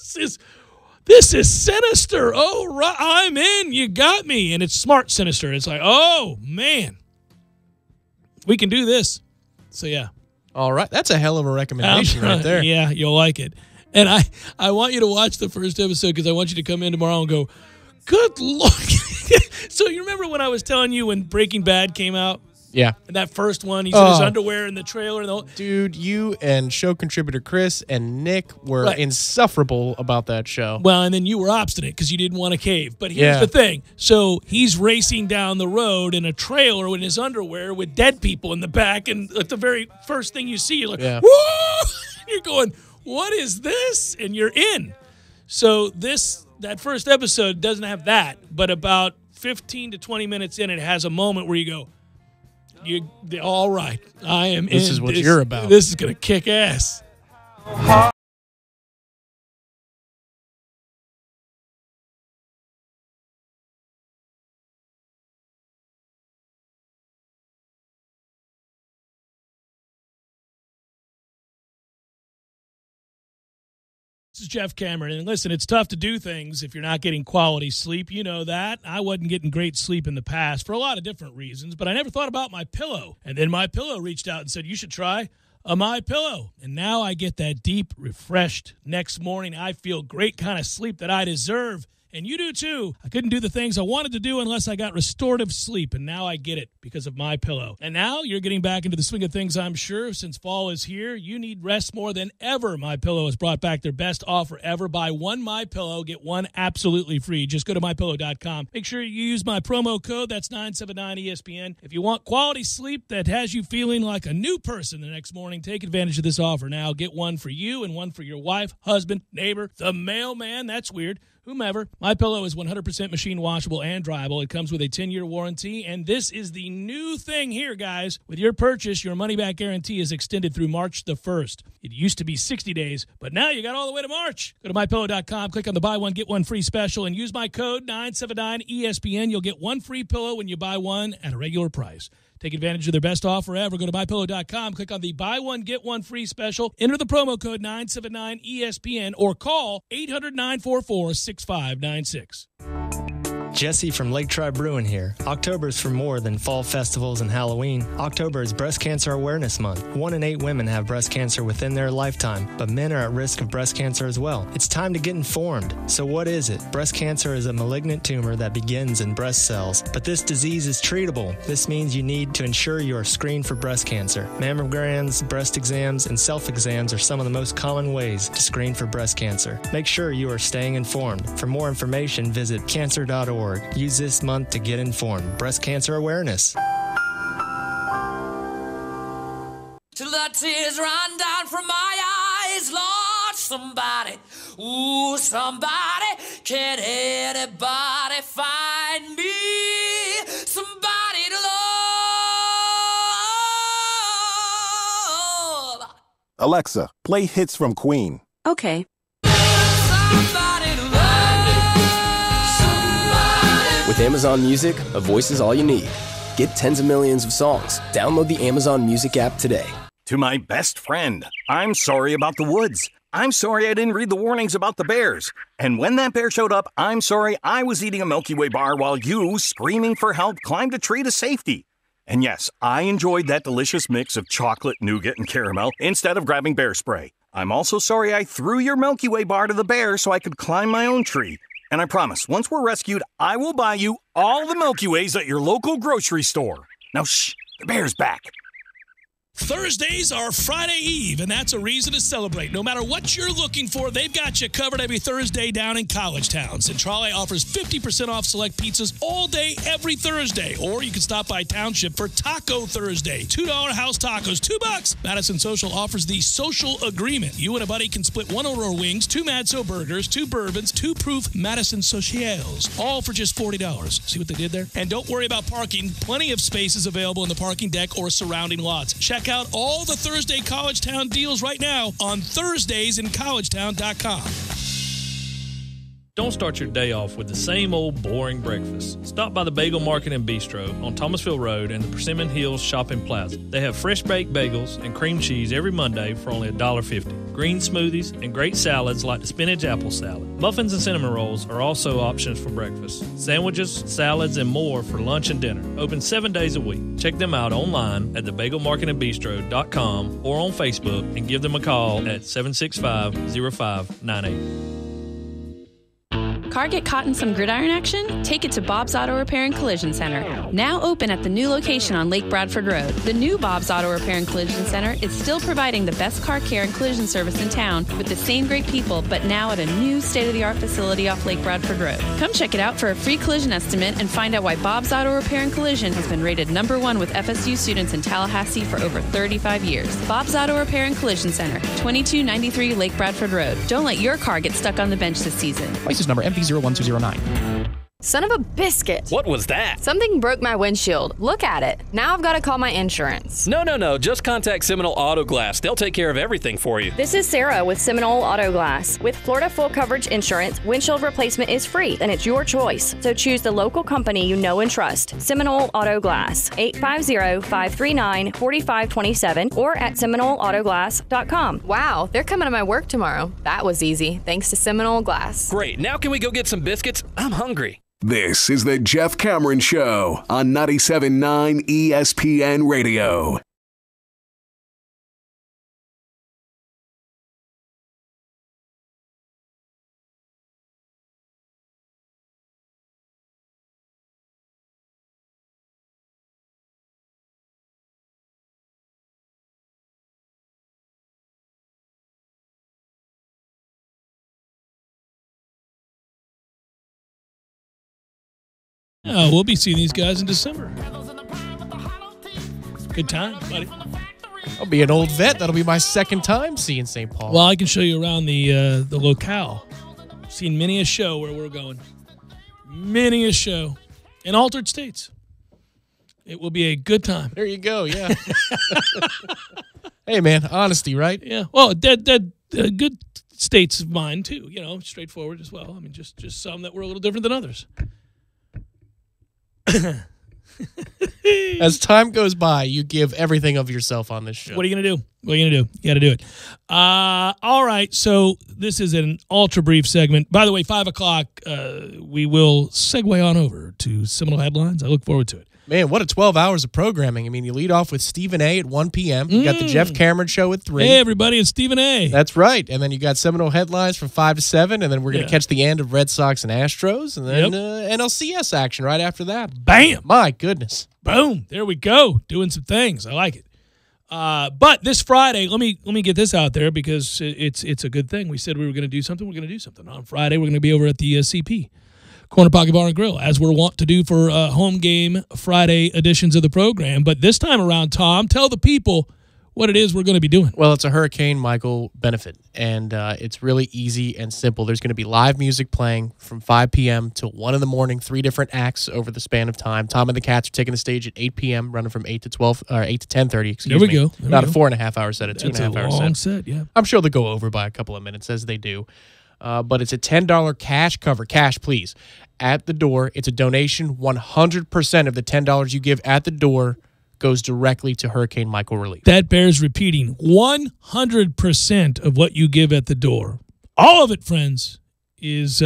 This is sinister. Oh, right, I'm in. You got me. And it's smart sinister. It's like, oh, man, we can do this. So, yeah. All right. That's a hell of a recommendation right there. Yeah, you'll like it. And I want you to watch the first episode because I want you to come in tomorrow and go, good Lord. So you remember when I was telling you when Breaking Bad came out? Yeah. And that first one, he's in his underwear in the trailer. Dude, you and show contributor Chris and Nick were insufferable about that show. Well, and then you were obstinate because you didn't want to cave. But here's the thing. So he's racing down the road in a trailer in his underwear with dead people in the back. And at the very first thing you see, you're like, whoa! You're going, what is this? And you're in. So that first episode doesn't have that. But about 15 to 20 minutes in, it has a moment where you go, all right, I am in. This is what you're about. This is going to kick ass. This is Jeff Cameron, and listen, it's tough to do things if you're not getting quality sleep. You know that. I wasn't getting great sleep in the past for a lot of different reasons, but I never thought about MyPillow. And then MyPillow reached out and said, you should try a MyPillow. And now I get that deep, refreshed next morning. I feel great kind of sleep that I deserve. And you do too. I couldn't do the things I wanted to do unless I got restorative sleep, and now I get it because of MyPillow. And now you're getting back into the swing of things, I'm sure. Since fall is here, you need rest more than ever. MyPillow has brought back their best offer ever. Buy one MyPillow, get one absolutely free. Just go to MyPillow.com. Make sure you use my promo code. That's 979ESPN. If you want quality sleep that has you feeling like a new person the next morning, take advantage of this offer now. Get one for you and one for your wife, husband, neighbor, the mailman. That's weird. Whomever. MyPillow is 100% machine washable and dryable. It comes with a 10-year warranty, and this is the new thing here, guys. With your purchase, your money-back guarantee is extended through March the 1st. It used to be 60 days, but now you got all the way to March. Go to MyPillow.com, click on the buy one, get one free special, and use my code 979ESPN. You'll get one free pillow when you buy one at a regular price. Take advantage of their best offer ever. Go to MyPillow.com, click on the buy one, get one free special, enter the promo code 979ESPN, or call 800-944-6596. Jesse from Lake Tribe Brewing here. October is for more than fall festivals and Halloween. October is Breast Cancer Awareness Month. 1 in 8 women have breast cancer within their lifetime, but men are at risk of breast cancer as well. It's time to get informed. So what is it? Breast cancer is a malignant tumor that begins in breast cells, but this disease is treatable. This means you need to ensure you are screened for breast cancer. Mammograms, breast exams, and self-exams are some of the most common ways to screen for breast cancer. Make sure you are staying informed. For more information, visit cancer.org. Use this month to get informed. Breast cancer awareness. Till the tears run down from my eyes, Lord, somebody, ooh, somebody, can anybody find me somebody to love? Alexa, play hits from Queen. Okay. Somebody to love. With Amazon Music, a voice is all you need. Get tens of millions of songs. Download the Amazon Music app today. To my best friend, I'm sorry about the woods. I'm sorry I didn't read the warnings about the bears. And when that bear showed up, I'm sorry I was eating a Milky Way bar while you, screaming for help, climbed a tree to safety. And yes, I enjoyed that delicious mix of chocolate, nougat, and caramel instead of grabbing bear spray. I'm also sorry I threw your Milky Way bar to the bear so I could climb my own tree. And I promise, once we're rescued, I will buy you all the Milky Ways at your local grocery store. Now, shh, the bear's back. Thursdays are Friday Eve, and that's a reason to celebrate. No matter what you're looking for, they've got you covered every Thursday down in College Town. Centrale offers 50% off select pizzas all day, every Thursday. Or you can stop by Township for Taco Thursday. $2 house tacos, $2. Madison Social offers the Social Agreement. You and a buddy can split 1 Aurora wings, 2 Madso burgers, 2 bourbons, 2 proof Madison Socials, all for just $40. See what they did there? And don't worry about parking. Plenty of spaces available in the parking deck or surrounding lots. Check out all the Thursday College Town deals right now on ThursdaysInCollegetown.com. Don't start your day off with the same old boring breakfast. Stop by the Bagel Market and Bistro on Thomasville Road and the Persimmon Hills Shopping Plaza. They have fresh baked bagels and cream cheese every Monday for only $1.50. Green smoothies and great salads like the spinach apple salad. Muffins and cinnamon rolls are also options for breakfast. Sandwiches, salads, and more for lunch and dinner. Open 7 days a week. Check them out online at thebagelmarketandbistro.com or on Facebook and give them a call at 765-0598. Car get caught in some gridiron action? Take it to Bob's Auto Repair and Collision Center. Now open at the new location on Lake Bradford Road. The new Bob's Auto Repair and Collision Center is still providing the best car care and collision service in town with the same great people, but now at a new state-of-the-art facility off Lake Bradford Road. Come check it out for a free collision estimate and find out why Bob's Auto Repair and Collision has been rated #1 with FSU students in Tallahassee for over 35 years. Bob's Auto Repair and Collision Center, 2293 Lake Bradford Road. Don't let your car get stuck on the bench this season. License number MV01209. Son of a biscuit. What was that? Something broke my windshield. Look at it. Now I've got to call my insurance. No. Just contact Seminole Auto Glass. They'll take care of everything for you. This is Sarah with Seminole Auto Glass. With Florida Full Coverage Insurance, windshield replacement is free, and it's your choice. So choose the local company you know and trust. Seminole Auto Glass, 850-539-4527 or at SeminoleAutoGlass.com. Wow, they're coming to my work tomorrow. That was easy, thanks to Seminole Glass. Great. Now can we go get some biscuits? I'm hungry. This is the Jeff Cameron Show on 97.9 ESPN Radio. We'll be seeing these guys in December. Good time, buddy. I'll be an old vet. That'll be my second time seeing St. Paul. Well, I can show you around the locale. Seen many a show where we're going. Many a show in altered states. It will be a good time. There you go, yeah. Hey, man, honesty, right? Yeah. Well, good states of mind, too. You know, straightforward as well. I mean, just some that were a little different than others. As time goes by, you give everything of yourself on this show. What are you going to do? What are you going to do? You got to do it. All right. So this is an ultra brief segment. By the way, 5 o'clock, we will segue on over to Seminole Headlines. I look forward to it. Man, what a 12 hours of programming. I mean, you lead off with Stephen A. at 1 p.m. You got the Jeff Cameron Show at 3. Hey, everybody, it's Stephen A. That's right. And then you got Seminole Headlines from 5 to 7, and then we're going to catch the end of Red Sox and Astros, and then NLCS action right after that. Bam! My goodness. Boom. There we go. Doing some things. I like it. But this Friday, let me get this out there because it's a good thing. We said we were going to do something. We're going to do something. On Friday, we're going to be over at the CP. Corner Pocket Bar and Grill, as we're wont to do for home game Friday editions of the program. But this time around, Tom, tell the people what it is we're going to be doing. Well, it's a Hurricane Michael benefit, and it's really easy and simple. There's going to be live music playing from 5 p.m. till 1 in the morning, 3 different acts over the span of time. Tom and the Cats are taking the stage at 8 p.m., running from 8 to 12, or 8 to 10:30. Excuse me. There we go. Not a 4.5-hour set, a 2.5-hour set. Long set, yeah. I'm sure they'll go over by a couple of minutes, as they do. But it's a $10 cash cover. Cash, please. At the door. It's a donation. 100% of the $10 you give at the door goes directly to Hurricane Michael relief. That bears repeating. 100% of what you give at the door, all of it, friends, is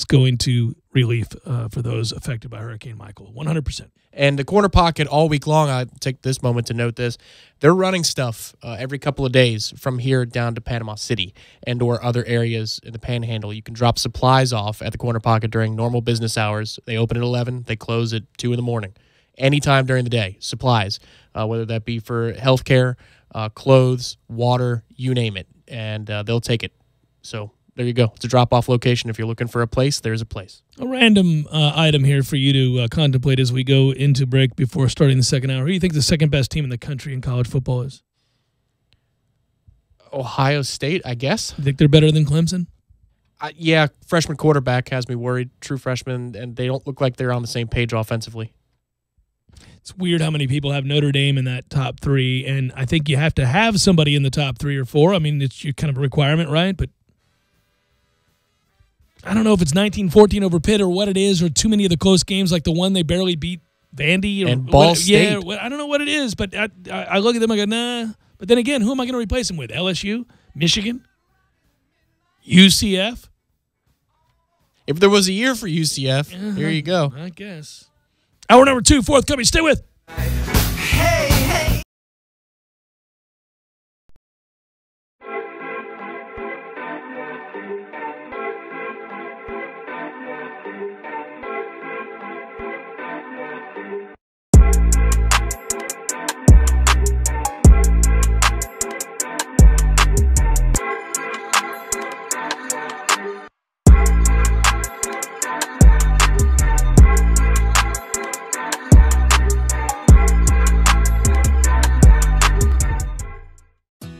going to relief for those affected by Hurricane Michael. 100%. And the Corner Pocket all week long, I take this moment to note this, they're running stuff every couple of days from here down to Panama City and or other areas in the Panhandle. You can drop supplies off at the Corner Pocket during normal business hours. They open at 11. They close at 2 in the morning. Anytime during the day, supplies, whether that be for healthcare, clothes, water, you name it, and they'll take it. So there you go. It's a drop-off location. If you're looking for a place, there's a place. A random item here for you to contemplate as we go into break before starting the second hour. Who do you think the second best team in the country in college football is? Ohio State, I guess. You think they're better than Clemson? Yeah, freshman quarterback has me worried. True freshman, and they don't look like they're on the same page offensively. It's weird how many people have Notre Dame in that top 3, and I think you have to have somebody in the top 3 or 4. I mean, it's your kind of a requirement, right? But I don't know if it's 19-14 over Pitt or what it is, or too many of the close games like the one they barely beat Vandy. And Ball State. Yeah, I don't know what it is, but I look at them, I go, nah. But then again, who am I going to replace them with? LSU? Michigan? UCF? If there was a year for UCF, here you go. I guess. Hour number 2, forthcoming. Stay with.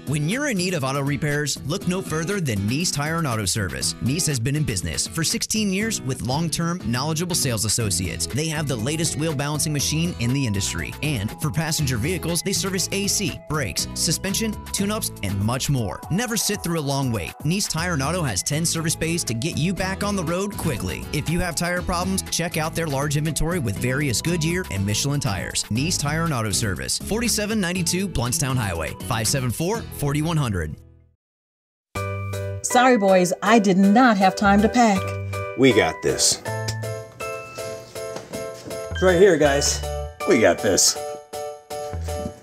When you're in need of auto repairs, look no further than Nice Tire and Auto Service. Nice has been in business for 16 years with long-term, knowledgeable sales associates. They have the latest wheel balancing machine in the industry. And for passenger vehicles, they service AC, brakes, suspension, tune-ups, and much more. Never sit through a long wait. Nice Tire and Auto has 10 service bays to get you back on the road quickly. If you have tire problems, check out their large inventory with various Goodyear and Michelin tires. Nice Tire and Auto Service, 4792 Bluntstown Highway, 574-4100. Sorry, boys, I did not have time to pack. We got this. It's right here, guys. We got this.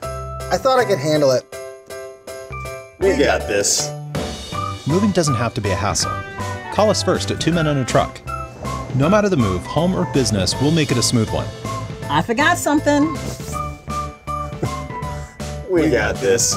I thought I could handle it. We got this. Moving doesn't have to be a hassle. Call us first at 2 Men and a Truck. No matter the move, home or business, we'll make it a smooth one. I forgot something. We got this.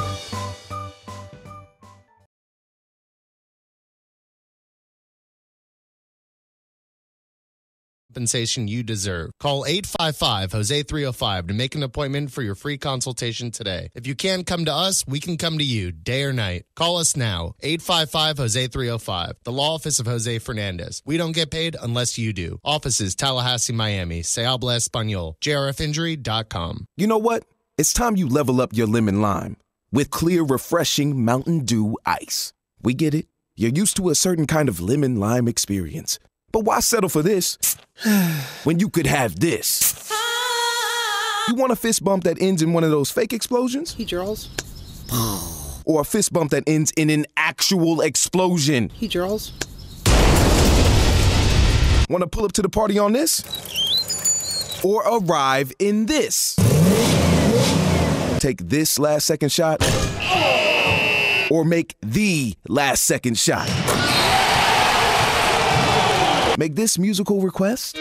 Compensation you deserve. Call 855-HOSE-305 to make an appointment for your free consultation today. If you can't come to us, we can come to you day or night. Call us now, 855-HOSE-305, the law office of Jose Fernandez. We don't get paid unless you do. Offices Tallahassee, Miami. Se habla español. JRFinjury.com. You know what? It's time you level up your lemon lime with clear, refreshing Mountain Dew Ice. We get it. You're used to a certain kind of lemon lime experience. But why settle for this when you could have this? You want a fist bump that ends in one of those fake explosions? Hey, Charles. Or a fist bump that ends in an actual explosion? Hey, Charles. Want to pull up to the party on this? Or arrive in this? Take this last second shot? Or make the last second shot? Make this musical request?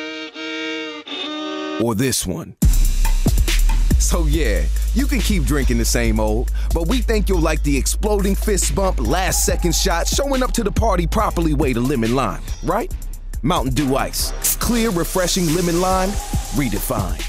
Or this one? So yeah, you can keep drinking the same old, but we think you'll like the exploding fist bump, last second shot, showing up to the party properly way to lemon lime, right? Mountain Dew Ice. Clear, refreshing lemon lime, redefined.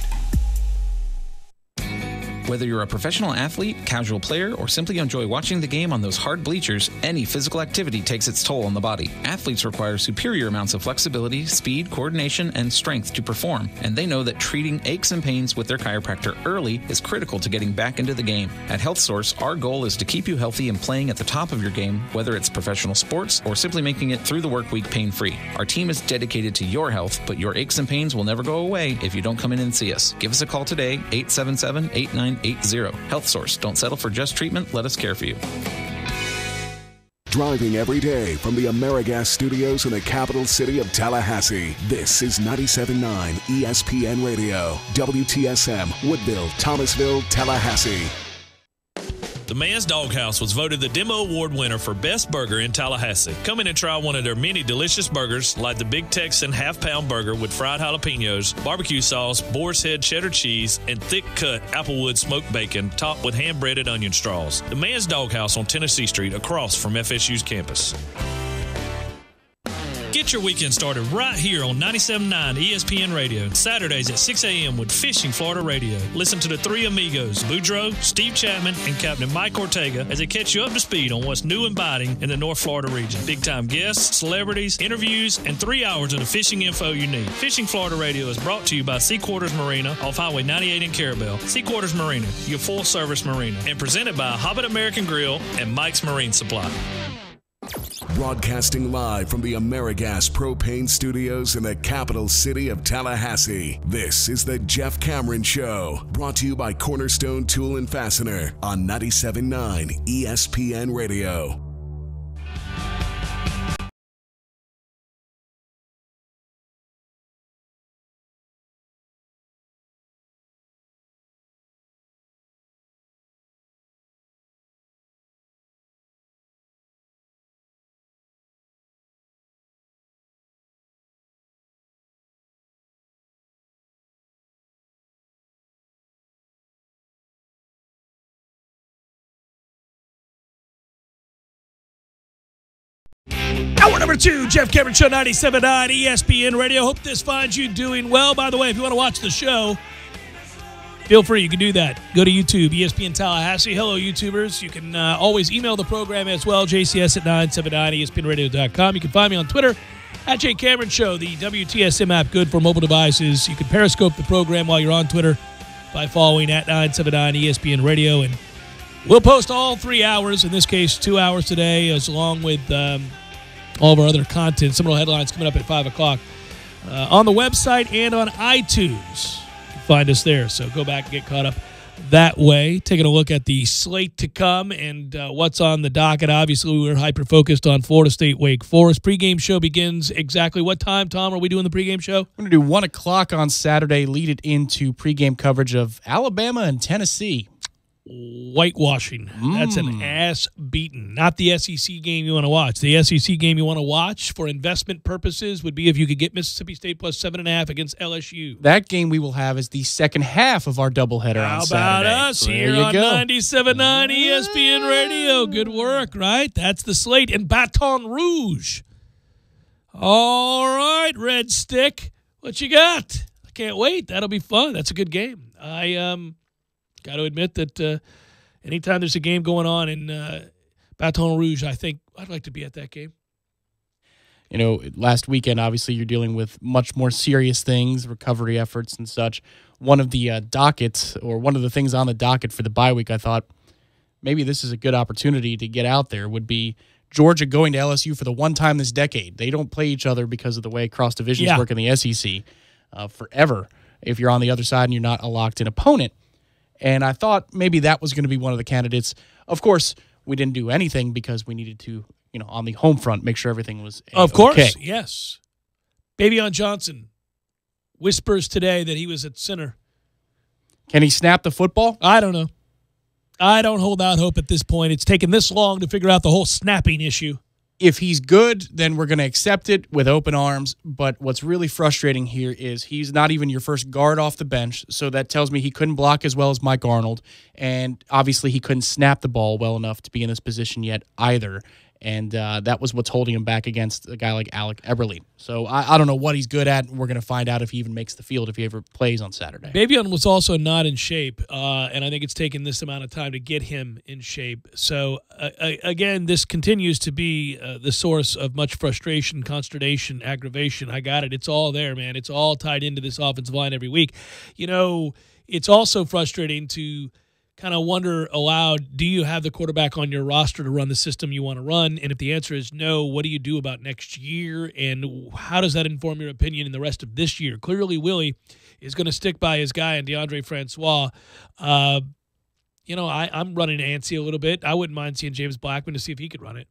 Whether you're a professional athlete, casual player, or simply enjoy watching the game on those hard bleachers, any physical activity takes its toll on the body. Athletes require superior amounts of flexibility, speed, coordination, and strength to perform, and they know that treating aches and pains with their chiropractor early is critical to getting back into the game. At HealthSource, our goal is to keep you healthy and playing at the top of your game, whether it's professional sports or simply making it through the work week pain-free. Our team is dedicated to your health, but your aches and pains will never go away if you don't come in and see us. Give us a call today, 877-8980. Health Source. Don't settle for just treatment. Let us care for you. Driving every day from the AmeriGas studios in the capital city of Tallahassee, this is 97.9 ESPN Radio, WTSM, Woodville, Thomasville, Tallahassee. The Man's Doghouse was voted the Demo Award winner for Best Burger in Tallahassee. Come in and try one of their many delicious burgers, like the Big Texan half-pound burger with fried jalapenos, barbecue sauce, boar's head cheddar cheese, and thick-cut applewood smoked bacon topped with hand-breaded onion straws. The Man's Doghouse on Tennessee Street across from FSU's campus. Get your weekend started right here on 97.9 ESPN Radio. Saturdays at 6 a.m. with Fishing Florida Radio. Listen to the three amigos, Boudreaux, Steve Chapman, and Captain Mike Ortega as they catch you up to speed on what's new and biting in the North Florida region. Big-time guests, celebrities, interviews, and 3 hours of the fishing info you need. Fishing Florida Radio is brought to you by Sea Quarters Marina off Highway 98 in Carabel. Sea Quarters Marina, your full-service marina. And presented by Hobbit American Grill and Mike's Marine Supply. Broadcasting live from the AmeriGas Propane Studios in the capital city of Tallahassee. This is the Jeff Cameron Show, brought to you by Cornerstone Tool and Fastener on 97.9 ESPN Radio. Hour number 2, Jeff Cameron Show, 97.9 ESPN Radio. Hope this finds you doing well. By the way, if you want to watch the show, feel free. You can do that. Go to YouTube, ESPN Tallahassee. Hello, YouTubers. You can always email the program as well, jcs at 979ESPNradio.com. You can find me on Twitter, at J Cameron Show, the WTSM app, good for mobile devices. You can Periscope the program while you're on Twitter by following at 979 ESPN Radio. And we'll post all 3 hours, in this case 2 hours today, as along with all of our other content. Some of the headlines coming up at 5 o'clock on the website and on iTunes. You can find us there, so go back and get caught up that way. Taking a look at the slate to come and what's on the docket. Obviously, we're hyper-focused on Florida State Wake Forest. Pregame show begins exactly what time, Tom, are we doing the pregame show? We're going to do 1 o'clock on Saturday, lead it into pregame coverage of Alabama and Tennessee. Whitewashing. That's an ass beating. Not the SEC game you want to watch. The SEC game you want to watch for investment purposes would be if you could get Mississippi State plus 7.5 against LSU. That game we will have is the second half of our doubleheader on Saturday. How about us here on 97.9 ESPN Radio? Good work, right? That's the slate in Baton Rouge. All right, Red Stick. What you got? I can't wait. That'll be fun. That's a good game. I got to admit that anytime there's a game going on in Baton Rouge, I think I'd like to be at that game. You know, last weekend, obviously, you're dealing with much more serious things, recovery efforts and such. One of the dockets, or one of the things on the docket for the bye week, I thought maybe this is a good opportunity to get out there, would be Georgia going to LSU for the one time this decade. They don't play each other because of the way cross divisions work in the SEC forever. if you're on the other side and you're not a locked-in opponent. And I thought maybe that was going to be one of the candidates. Of course, we didn't do anything because we needed to, on the home front, make sure everything was Of course, okay. yes. Bavion Johnson whispers today that he was at center. Can he snap the football? I don't know. I don't hold out hope at this point. It's taken this long to figure out the whole snapping issue. If he's good, then we're going to accept it with open arms. But what's really frustrating here is he's not even your first guard off the bench. So that tells me he couldn't block as well as Mike Arnold. And obviously he couldn't snap the ball well enough to be in this position yet either. And that was what's holding him back against a guy like Alec Eberle. So I don't know what he's good at. We're going to find out if he even makes the field if he ever plays on Saturday. Bavion was also not in shape, and I think it's taken this amount of time to get him in shape. So, again, this continues to be the source of much frustration, consternation, aggravation. I got it. It's all there, man. It's all tied into this offensive line every week. It's also frustrating to kind of wonder aloud, do you have the quarterback on your roster to run the system you want to run? And if the answer is no, what do you do about next year? And how does that inform your opinion in the rest of this year? Clearly, Willie is going to stick by his guy in DeAndre Francois. I'm running antsy a little bit. I wouldn't mind seeing James Blackman to see if he could run it.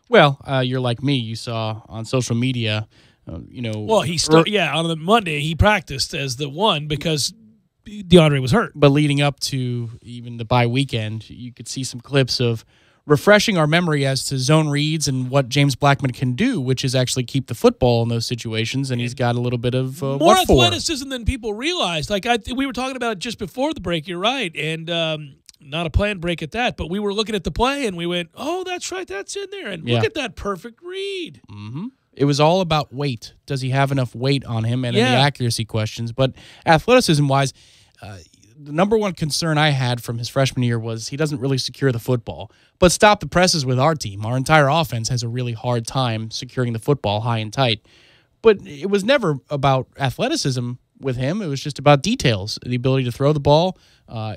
Well, you're like me. You saw on social media, Well, on the Monday, he practiced as the one because DeAndre was hurt. But leading up to even the bye weekend, you could see some clips of refreshing our memory as to zone reads and what James Blackman can do, which is actually keep the football in those situations, and he's got a little bit of more athleticism than people realized. Like we were talking about it just before the break, you're right, and not a planned break at that, but we were looking at the play, and we went, oh, that's right, that's in there, and look at that perfect read. Mm-hmm. It was all about weight. Does he have enough weight on him and any accuracy questions? But athleticism-wise, the number one concern I had from his freshman year was he doesn't really secure the football. But stop the presses with our team. Our entire offense has a really hard time securing the football high and tight. But it was never about athleticism with him. It was just about details, the ability to throw the ball.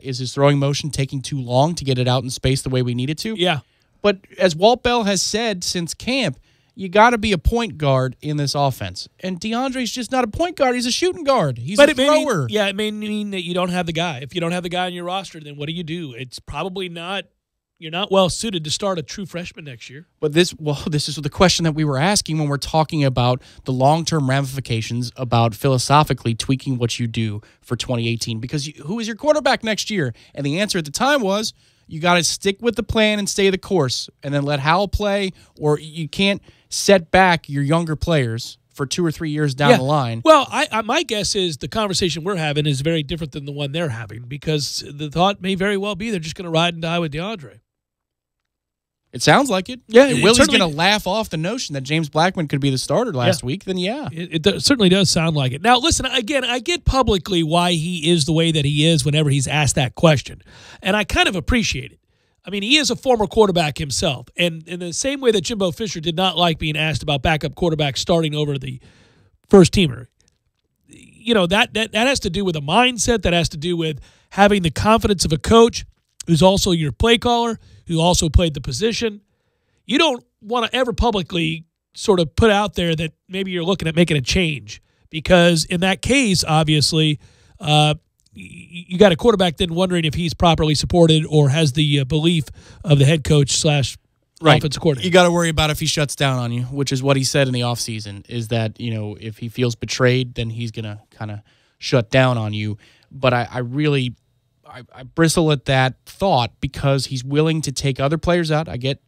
Is his throwing motion taking too long to get it out in space the way we need it to? Yeah. But as Walt Bell has said since camp, you got to be a point guard in this offense. And DeAndre's just not a point guard. He's a shooting guard. He's a thrower. It may mean that you don't have the guy. If you don't have the guy on your roster, then what do? It's probably not – you're not well suited to start a true freshman next year. But this is the question that we were asking when we're talking about the long-term ramifications about philosophically tweaking what you do for 2018. Because who is your quarterback next year? And the answer at the time was you got to stick with the plan and stay the course and then let Howell play, or you can't – set back your younger players for 2 or 3 years down the line. Well, my guess is the conversation we're having is very different than the one they're having because the thought may very well be they're just going to ride and die with DeAndre. It sounds like it. Yeah, if Willie's going to laugh off the notion that James Blackman could be the starter last week, then It certainly does sound like it. Now, listen, again, I get publicly why he is the way that he is whenever he's asked that question, and I kind of appreciate it. I mean, he is a former quarterback himself, and in the same way that Jimbo Fisher did not like being asked about backup quarterbacks starting over the first teamer, that has to do with a mindset, that has to do with having the confidence of a coach who's also your play caller, who also played the position. You don't want to ever publicly sort of put out there that maybe you're looking at making a change because in that case, obviously, you got a quarterback then wondering if he's properly supported or has the belief of the head coach / offensive coordinator. You got to worry about if he shuts down on you, which is what he said in the offseason, is that, if he feels betrayed, then he's going to kind of shut down on you. But I really bristle at that thought because he's willing to take other players out. I get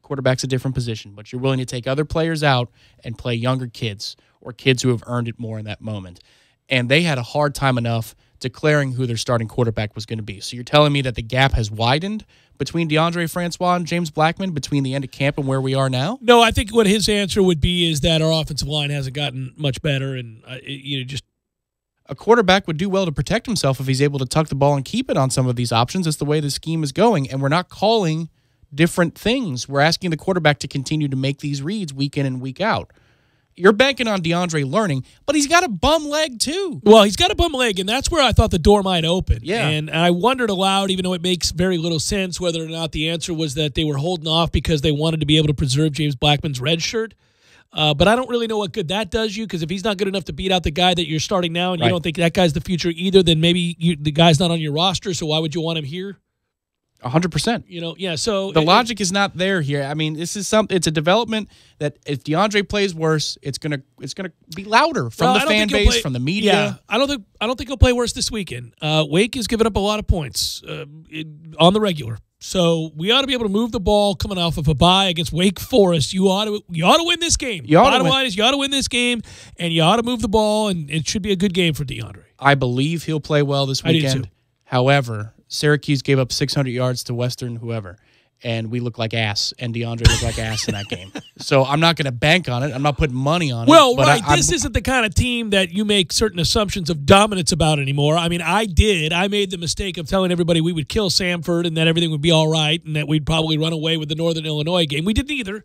quarterback's a different position, but you're willing to take other players out and play younger kids or kids who have earned it more in that moment. And they had a hard time enough declaring who their starting quarterback was going to be. So you're telling me that the gap has widened between DeAndre Francois and James Blackman between the end of camp and where we are now? No, I think what his answer would be is that our offensive line hasn't gotten much better, and just a quarterback would do well to protect himself if he's able to tuck the ball and keep it on some of these options. That's the way the scheme is going, and we're not calling different things. We're asking the quarterback to continue to make these reads week in and week out. You're banking on DeAndre learning, but he's got a bum leg too. Well, he's got a bum leg, and that's where I thought the door might open. Yeah. And I wondered aloud, even though it makes very little sense, whether or not the answer was that they were holding off because they wanted to be able to preserve James Blackman's red shirt. But I don't really know what good that does you, because if he's not good enough to beat out the guy that you're starting now and you Right. don't think that guy's the future either, then maybe the guy's not on your roster, so why would you want him here? 100%. So the logic is not there here. I mean, it's a development that if DeAndre plays worse, it's gonna be louder from the fan base, from the media. Yeah, I don't think he'll play worse this weekend. Wake has given up a lot of points on the regular, so we ought to be able to move the ball coming off of a bye against Wake Forest. You ought to win this game. Bottom line is you ought to win this game, and you ought to move the ball, and it should be a good game for DeAndre. I believe he'll play well this weekend. I do too. However, Syracuse gave up 600 yards to Western whoever, and we look like ass, and DeAndre looked like ass in that game. So I'm not going to bank on it. I'm not putting money on it. Well, but right. This isn't the kind of team that you make certain assumptions of dominance about anymore. I mean, I made the mistake of telling everybody we would kill Samford and that everything would be all right and that we'd probably run away with the Northern Illinois game. We didn't either.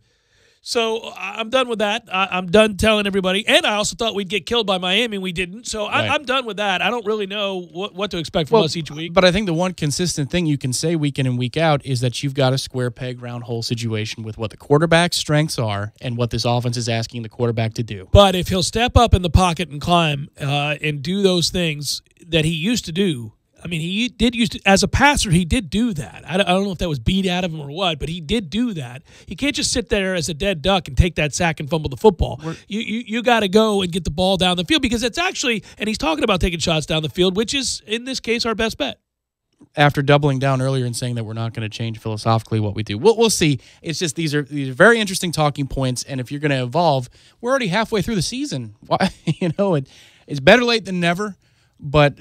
So I'm done with that. I'm done telling everybody. And I also thought we'd get killed by Miami, and we didn't. So I'm done with that. I don't really know what to expect from us each week. But I think the one consistent thing you can say week in and week out is that you've got a square peg, round hole situation with what the quarterback's strengths are and what this offense is asking the quarterback to do. But if he'll step up in the pocket and climb and do those things that he used to do, I mean, he did used to, as a passer, he did do that. I don't know if that was beat out of him or what, but he did do that. He can't just sit there as a dead duck and take that sack and fumble the football. You got to go and get the ball down the field, because it's actually, and he's talking about taking shots down the field, which is, in this case, our best bet. After doubling down earlier and saying that we're not going to change philosophically what we do. We'll see. It's just these are very interesting talking points, and if you're going to evolve, we're already halfway through the season. Why? It's better late than never, but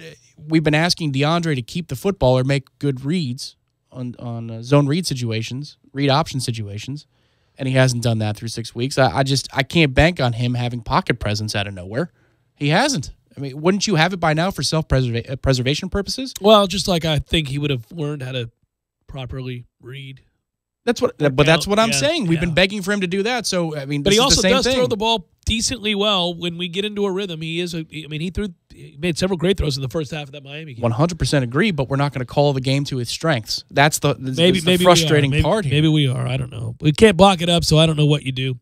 we've been asking DeAndre to keep the football or make good reads on zone read situations, read option situations, and he hasn't done that through 6 weeks. I can't bank on him having pocket presence out of nowhere. He hasn't. I mean, wouldn't you have it by now for self-preservation purposes? Well, just like I think he would have learned how to properly read. That's what I'm saying. We've been begging for him to do that. So I mean, but he also does thing. throw the ball decently well when we get into a rhythm. He made several great throws in the first half of that Miami game. 100% agree, but we're not going to call the game to its strengths. That's the maybe frustrating part here. Maybe we are. I don't know. We can't block it up, so I don't know what you do.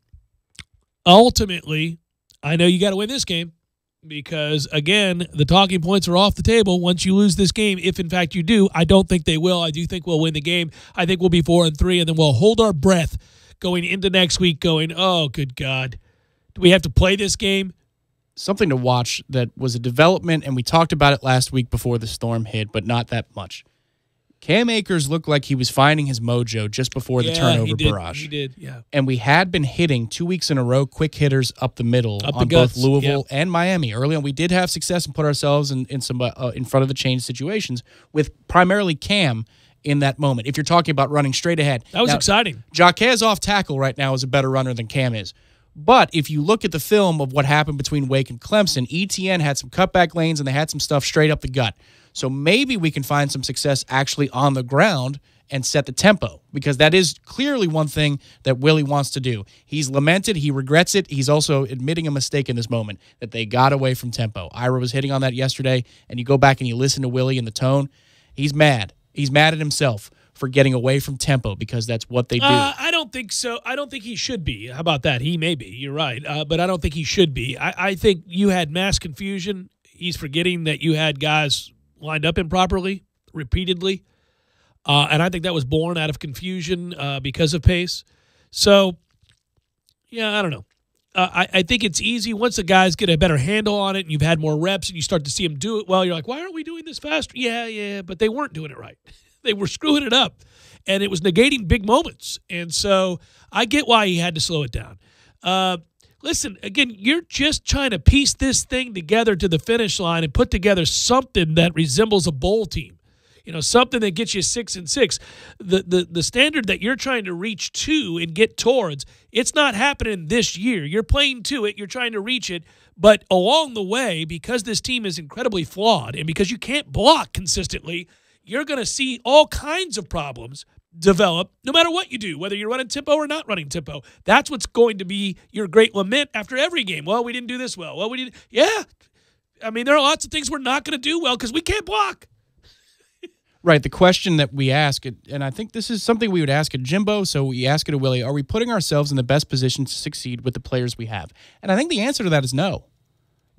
Ultimately, I know you got to win this game, because, again, the talking points are off the table once you lose this game. If, in fact, you do, I don't think they will. I do think we'll win the game. I think we'll be 4-3, and then we'll hold our breath going into next week going, oh, good God. Do we have to play this game? Something to watch that was a development, and we talked about it last week before the storm hit, but not that much. Cam Akers looked like he was finding his mojo just before the turnover barrage. He did, yeah. And we had been hitting 2 weeks in a row quick hitters up the middle on both Louisville and Miami. Early on, we did have success and put ourselves in some in front of the change situations with primarily Cam in that moment. If you're talking about running straight ahead. That was exciting. Jaquez off tackle right now is a better runner than Cam is. But if you look at the film of what happened between Wake and Clemson, ETN had some cutback lanes and they had some stuff straight up the gut. So maybe we can find some success actually on the ground and set the tempo, because that is clearly one thing that Willie wants to do. He's lamented. He regrets it. He's also admitting a mistake in this moment, that they got away from tempo. Ira was hitting on that yesterday, and you go back and you listen to Willie and the tone. He's mad. He's mad at himself for getting away from tempo, because that's what they do. I don't think so. I don't think he should be. How about that? He may be. You're right. But I don't think he should be. I think you had mass confusion. He's forgetting that you had guys lined up improperly repeatedly. And I think that was born out of confusion because of pace. So, yeah, I don't know. I think it's easy once the guys get a better handle on it and you've had more reps and you start to see them do it well. You're like, why aren't we doing this faster? Yeah, but they weren't doing it right. They were screwing it up, and it was negating big moments. And so I get why he had to slow it down. Listen, again, you're just trying to piece this thing together to the finish line and put together something that resembles a bowl team. You know, something that gets you 6-6. The standard that you're trying to reach to and get towards, it's not happening this year. You're playing to it. You're trying to reach it. But along the way, because this team is incredibly flawed and because you can't block consistently, you're going to see all kinds of problems develop no matter what you do, whether you're running tempo or not running tempo. That's what's going to be your great lament after every game. Well, we didn't do this well. Well, we didn't. Yeah. I mean, there are lots of things we're not going to do well because we can't block. Right. The question that we ask, and I think this is something we would ask at Jimbo, so we ask it to Willie, are we putting ourselves in the best position to succeed with the players we have? And I think the answer to that is no.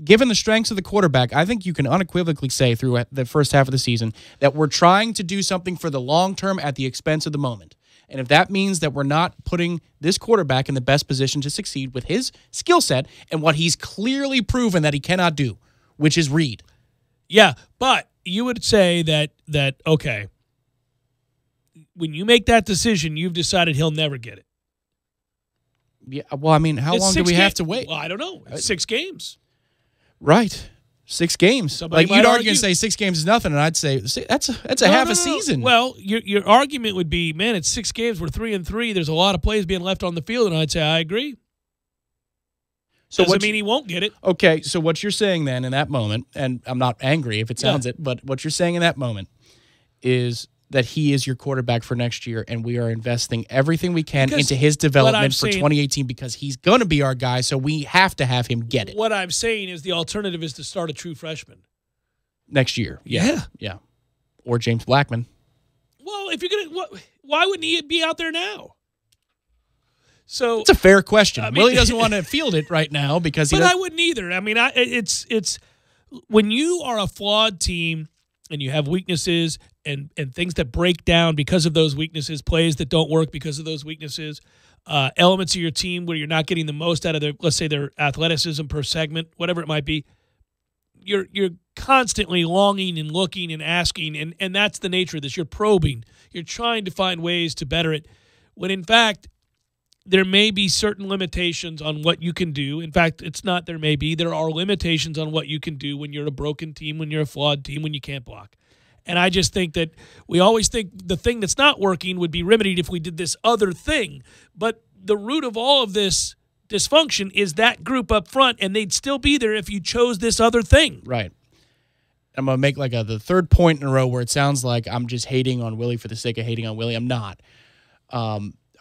Given the strengths of the quarterback, I think you can unequivocally say through the first half of the season that we're trying to do something for the long term at the expense of the moment. And if that means that we're not putting this quarterback in the best position to succeed with his skill set and what he's clearly proven that he cannot do, which is read. Yeah, but you would say that okay, when you make that decision, you've decided he'll never get it. Yeah. Well, I mean, how long do we have to wait? Well, I don't know. It's 6 games. Right. 6 games. Somebody Like you'd might argue and say 6 games is nothing, and I'd say that's a half a season. Well, your argument would be, man, it's 6 games. We're 3-3. There's a lot of plays being left on the field, and I'd say I agree. So doesn't mean he won't get it. Okay, so what you're saying then in that moment, and I'm not angry if it sounds it, but what you're saying in that moment is that he is your quarterback for next year, and we are investing everything we can into his development for 2018 because he's going to be our guy, so we have to have him get it. What I'm saying is the alternative is to start a true freshman. Next year. Yeah. Or James Blackman. Well, if you're going to – why wouldn't he be out there now? So it's a fair question. I mean, Willie doesn't want to field it right now because I wouldn't either. I mean, it's when you are a flawed team and you have weaknesses and things that break down because of those weaknesses, plays that don't work because of those weaknesses, elements of your team where you're not getting the most out of their, let's say, their athleticism per segment, whatever it might be. You're constantly longing and looking and asking, and that's the nature of this. You're probing. You're trying to find ways to better it, when in fact there may be certain limitations on what you can do. In fact, it's not there may be. There are limitations on what you can do when you're a broken team, when you're a flawed team, when you can't block. And I just think that we always think the thing that's not working would be remedied if we did this other thing. But the root of all of this dysfunction is that group up front, and they'd still be there if you chose this other thing. Right. I'm going to make like the third point in a row where it sounds like I'm just hating on Willie for the sake of hating on Willie. I'm not.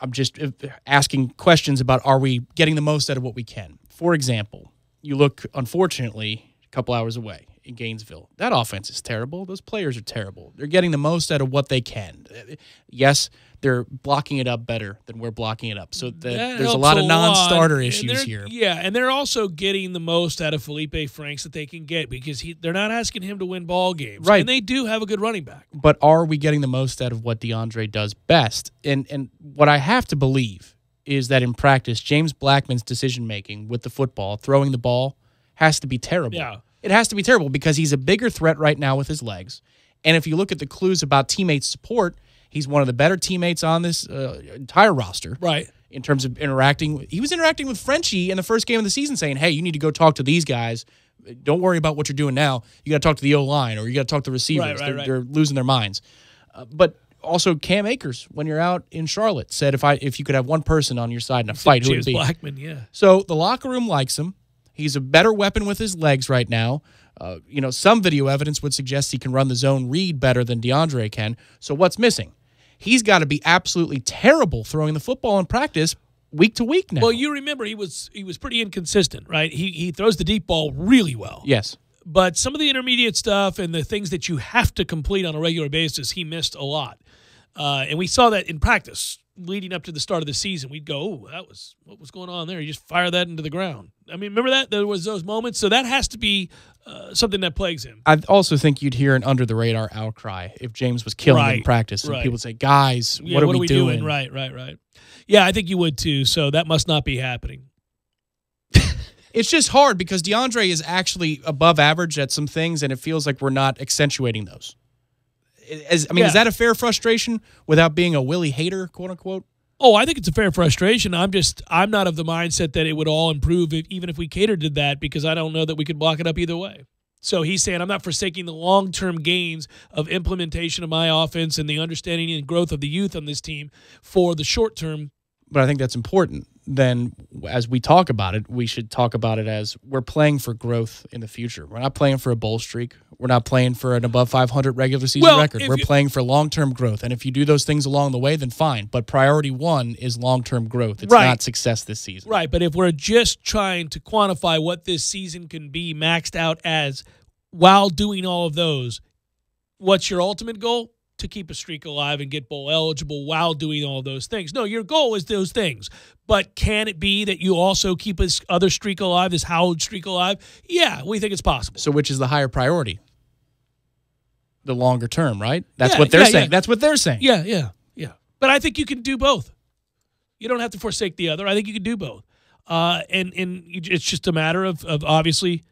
I'm just asking questions about, are we getting the most out of what we can? For example, you look, unfortunately, a couple hours away in Gainesville. That offense is terrible. Those players are terrible. They're getting the most out of what they can. Yes, they're blocking it up better than we're blocking it up. So there's a lot of non-starter issues here. Yeah, and they're also getting the most out of Felipe Franks that they can get because they're not asking him to win ball games. Right. And they do have a good running back. But are we getting the most out of what DeAndre does best? And what I have to believe is that in practice, James Blackman's decision-making with the football, throwing the ball, has to be terrible. Yeah. It has to be terrible because he's a bigger threat right now with his legs. And if you look at the clues about teammate support, he's one of the better teammates on this entire roster. Right. In terms of interacting. He was interacting with Frenchie in the first game of the season saying, hey, you need to go talk to these guys. Don't worry about what you're doing now. You got to talk to the O-line or you got to talk to the receivers. Right. They're losing their minds. But also Cam Akers, when you're out in Charlotte, said if you could have one person on your side in a fight, who would it be? Blackman, yeah. So the locker room likes him. He's a better weapon with his legs right now. Some video evidence would suggest he can run the zone read better than DeAndre can. So what's missing? He's got to be absolutely terrible throwing the football in practice week to week now. Well, you remember he was pretty inconsistent, right? He throws the deep ball really well. Yes. But some of the intermediate stuff and the things that you have to complete on a regular basis, he missed a lot. And we saw that in practice leading up to the start of the season. We'd go, what was going on there? You just fire that into the ground. I mean, remember that? There was those moments. So that has to be something that plagues him. I also think you'd hear an under-the-radar outcry if James was killing in practice. And people would say, guys, what are we doing? Right. Yeah, I think you would too. So that must not be happening. It's just hard because DeAndre is actually above average at some things, and it feels like we're not accentuating those. Is that a fair frustration without being a Willie hater, quote unquote? Oh, I think it's a fair frustration. I'm not of the mindset that it would all improve even if we catered to that, because I don't know that we could block it up either way. So he's saying I'm not forsaking the long-term gains of implementation of my offense and the understanding and growth of the youth on this team for the short term. But I think that's important. Then as we talk about it, we should talk about it as we're playing for growth in the future. We're not playing for a bowl streak. We're not playing for an above 500 regular season record. We're playing for long-term growth. And if you do those things along the way, then fine. But priority one is long-term growth. It's not success this season. Right, but if we're just trying to quantify what this season can be maxed out as while doing all of those, what's your ultimate goal? to keep a streak alive and get bowl eligible while doing all those things. No, your goal is those things. But can it be that you also keep this other streak alive, this Howard streak alive? Yeah, we think it's possible. So which is the higher priority? The longer term, right? That's what they're saying. Yeah. That's what they're saying. Yeah. But I think you can do both. You don't have to forsake the other. I think you can do both. And it's just a matter of obviously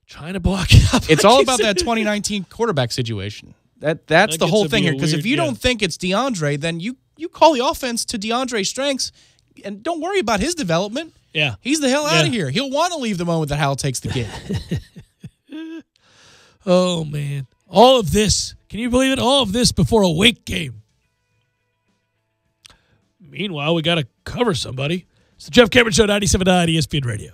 trying to block it up. It's all about that 2019 quarterback situation. That's the whole thing here. Because if you don't think it's DeAndre, then you call the offense to DeAndre's strengths and don't worry about his development. Yeah. He's the hell out of here. He'll want to leave the moment that Hal takes the game. Oh, man. All of this. Can you believe it? All of this before a Wake game. Meanwhile, we got to cover somebody. It's the Jeff Cameron Show, 97.9 ESPN Radio.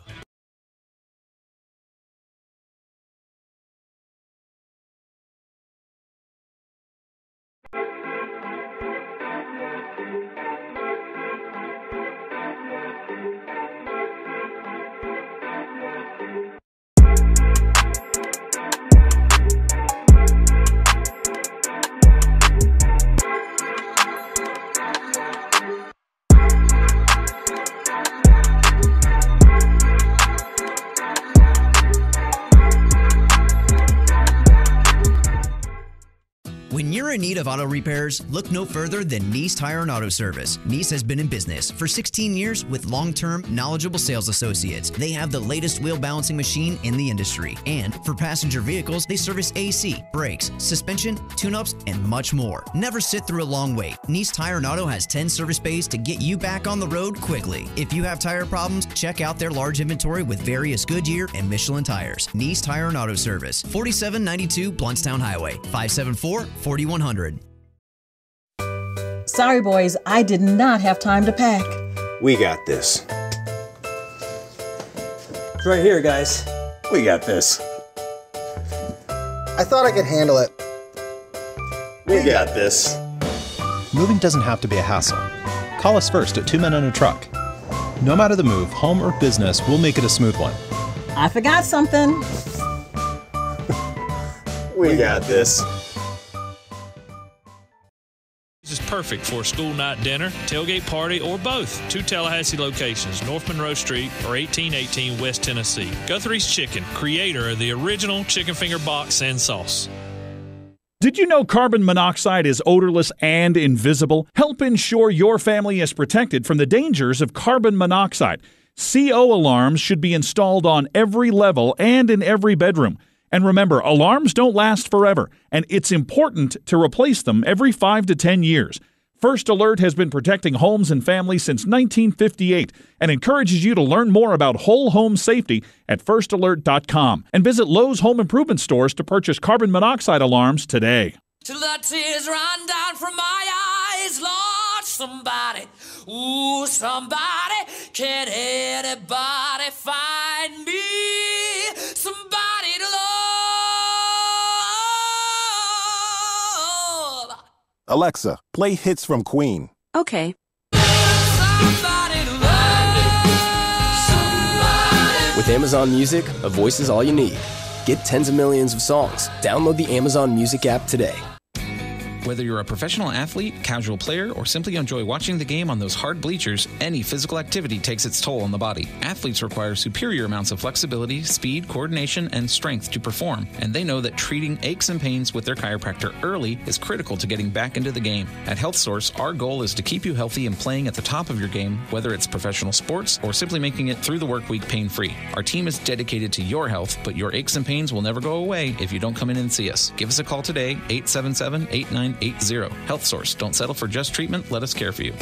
When you're in need of auto repairs, look no further than Nice Tire and Auto Service. Nice has been in business for 16 years with long-term, knowledgeable sales associates. They have the latest wheel balancing machine in the industry. And for passenger vehicles, they service AC, brakes, suspension, tune-ups, and much more. Never sit through a long wait. Nice Tire and Auto has 10 service bays to get you back on the road quickly. If you have tire problems, check out their large inventory with various Goodyear and Michelin tires. Nice Tire and Auto Service, 4792 Bluntstown Highway, 574-4100. Sorry, boys, I did not have time to pack. We got this. It's right here, guys. We got this. I thought I could handle it. We got this. Moving doesn't have to be a hassle. Call us first at 2 Men and a Truck. No matter the move, home or business, we'll make it a smooth one. I forgot something. We got this. This is perfect for a school night dinner, tailgate party, or both. 2 Tallahassee locations, North Monroe Street or 1818 West Tennessee. Guthrie's Chicken, creator of the original chicken finger box and sauce. Did you know carbon monoxide is odorless and invisible? Help ensure your family is protected from the dangers of carbon monoxide. CO alarms should be installed on every level and in every bedroom. And remember, alarms don't last forever, and it's important to replace them every 5 to 10 years. First Alert has been protecting homes and families since 1958 and encourages you to learn more about whole home safety at firstalert.com and visit Lowe's Home Improvement stores to purchase carbon monoxide alarms today. Till the tears run down from my eyes, Lord, somebody, ooh, somebody, can anybody find me? Somebody to love. Alexa, play hits from Queen. Okay. With Amazon Music, a voice is all you need. Get tens of millions of songs. Download the Amazon Music app today. Whether you're a professional athlete, casual player, or simply enjoy watching the game on those hard bleachers, any physical activity takes its toll on the body. Athletes require superior amounts of flexibility, speed, coordination, and strength to perform, and they know that treating aches and pains with their chiropractor early is critical to getting back into the game. At HealthSource, our goal is to keep you healthy and playing at the top of your game, whether it's professional sports or simply making it through the work week pain-free. Our team is dedicated to your health, but your aches and pains will never go away if you don't come in and see us. Give us a call today, 877-8980. Health Source. Don't settle for just treatment. Let us care for you.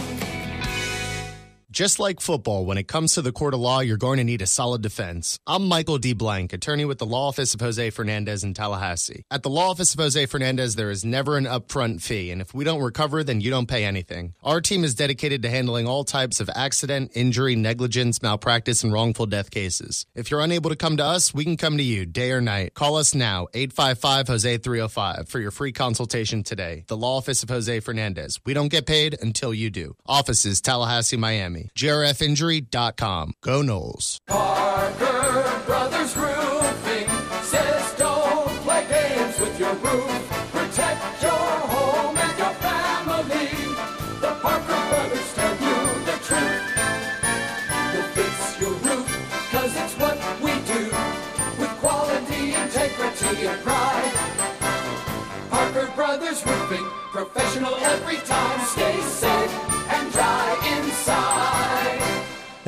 Just like football, when it comes to the court of law, you're going to need a solid defense. I'm Michael D. Blank, attorney with the Law Office of Jose Fernandez in Tallahassee. At the Law Office of Jose Fernandez, there is never an upfront fee, and if we don't recover, then you don't pay anything. Our team is dedicated to handling all types of accident, injury, negligence, malpractice, and wrongful death cases. If you're unable to come to us, we can come to you day or night. Call us now, 855-HOSE-305, for your free consultation today. The Law Office of Jose Fernandez. We don't get paid until you do. Offices, Tallahassee, Miami. JRFinjury.com. Go Knowles. Parker Brothers Roofing says don't play games with your roof. Protect your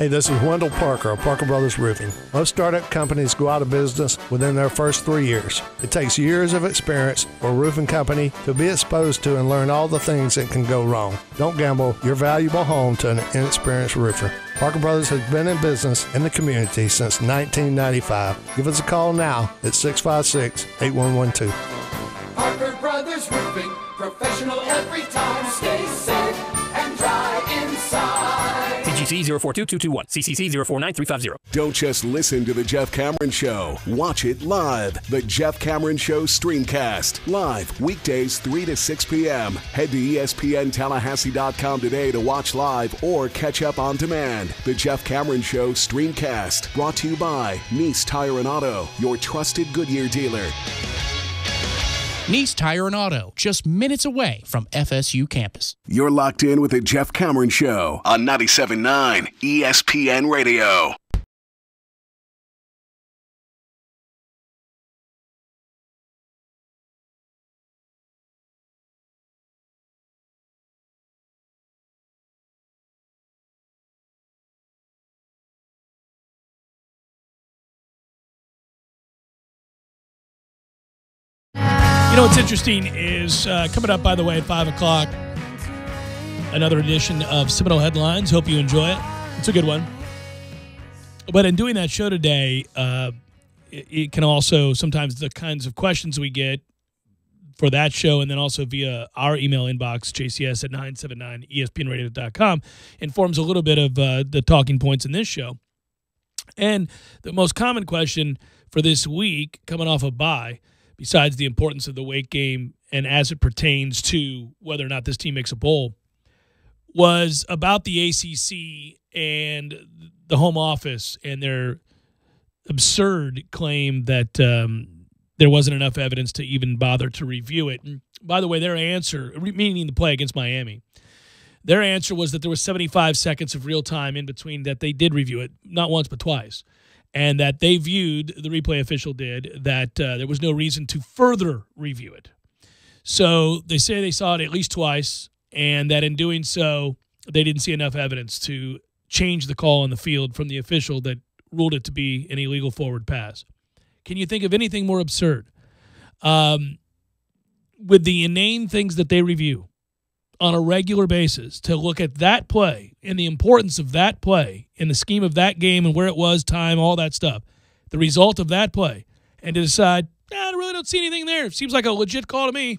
Hey, this is Wendell Parker of Parker Brothers Roofing. Most startup companies go out of business within their first 3 years. It takes years of experience for a roofing company to be exposed to and learn all the things that can go wrong. Don't gamble your valuable home to an inexperienced roofer. Parker Brothers has been in business in the community since 1995. Give us a call now at 656-8112. Parker Brothers Roofing, professional every time. Stay safe and dry inside. CGC 042221, CCC 049350. Don't just listen to The Jeff Cameron Show. Watch it live. The Jeff Cameron Show Streamcast. Live weekdays 3 to 6 p.m. Head to ESPNTallahassee.com today to watch live or catch up on demand. The Jeff Cameron Show Streamcast. Brought to you by Nice Tire and Auto, your trusted Goodyear dealer. Nice Tire and Auto, just minutes away from FSU campus. You're locked in with The Jeff Cameron Show on 97.9 ESPN Radio. You know what's interesting is coming up, by the way, at 5 o'clock, another edition of Seminole Headlines. Hope you enjoy it. It's a good one. But in doing that show today, it can also, sometimes the kinds of questions we get for that show and then also via our email inbox, jcs at 979espnradio.com, informs a little bit of the talking points in this show. And the most common question for this week, coming off a bye, besides the importance of the weight game and as it pertains to whether or not this team makes a bowl, was about the ACC and the home office and their absurd claim that there wasn't enough evidence to even bother to review it. And by the way, their answer, meaning the play against Miami, their answer was that there was 75 seconds of real time in between that they did review it, not once but twice. And that they viewed, the replay official did, that there was no reason to further review it. So they say they saw it at least twice, and that in doing so, they didn't see enough evidence to change the call on the field from the official that ruled it to be an illegal forward pass. Can you think of anything more absurd? With the inane things that they review on a regular basis, to look at that play and the importance of that play in the scheme of that game and where it was, time, all that stuff, the result of that play, and to decide, I really don't see anything there. It seems like a legit call to me.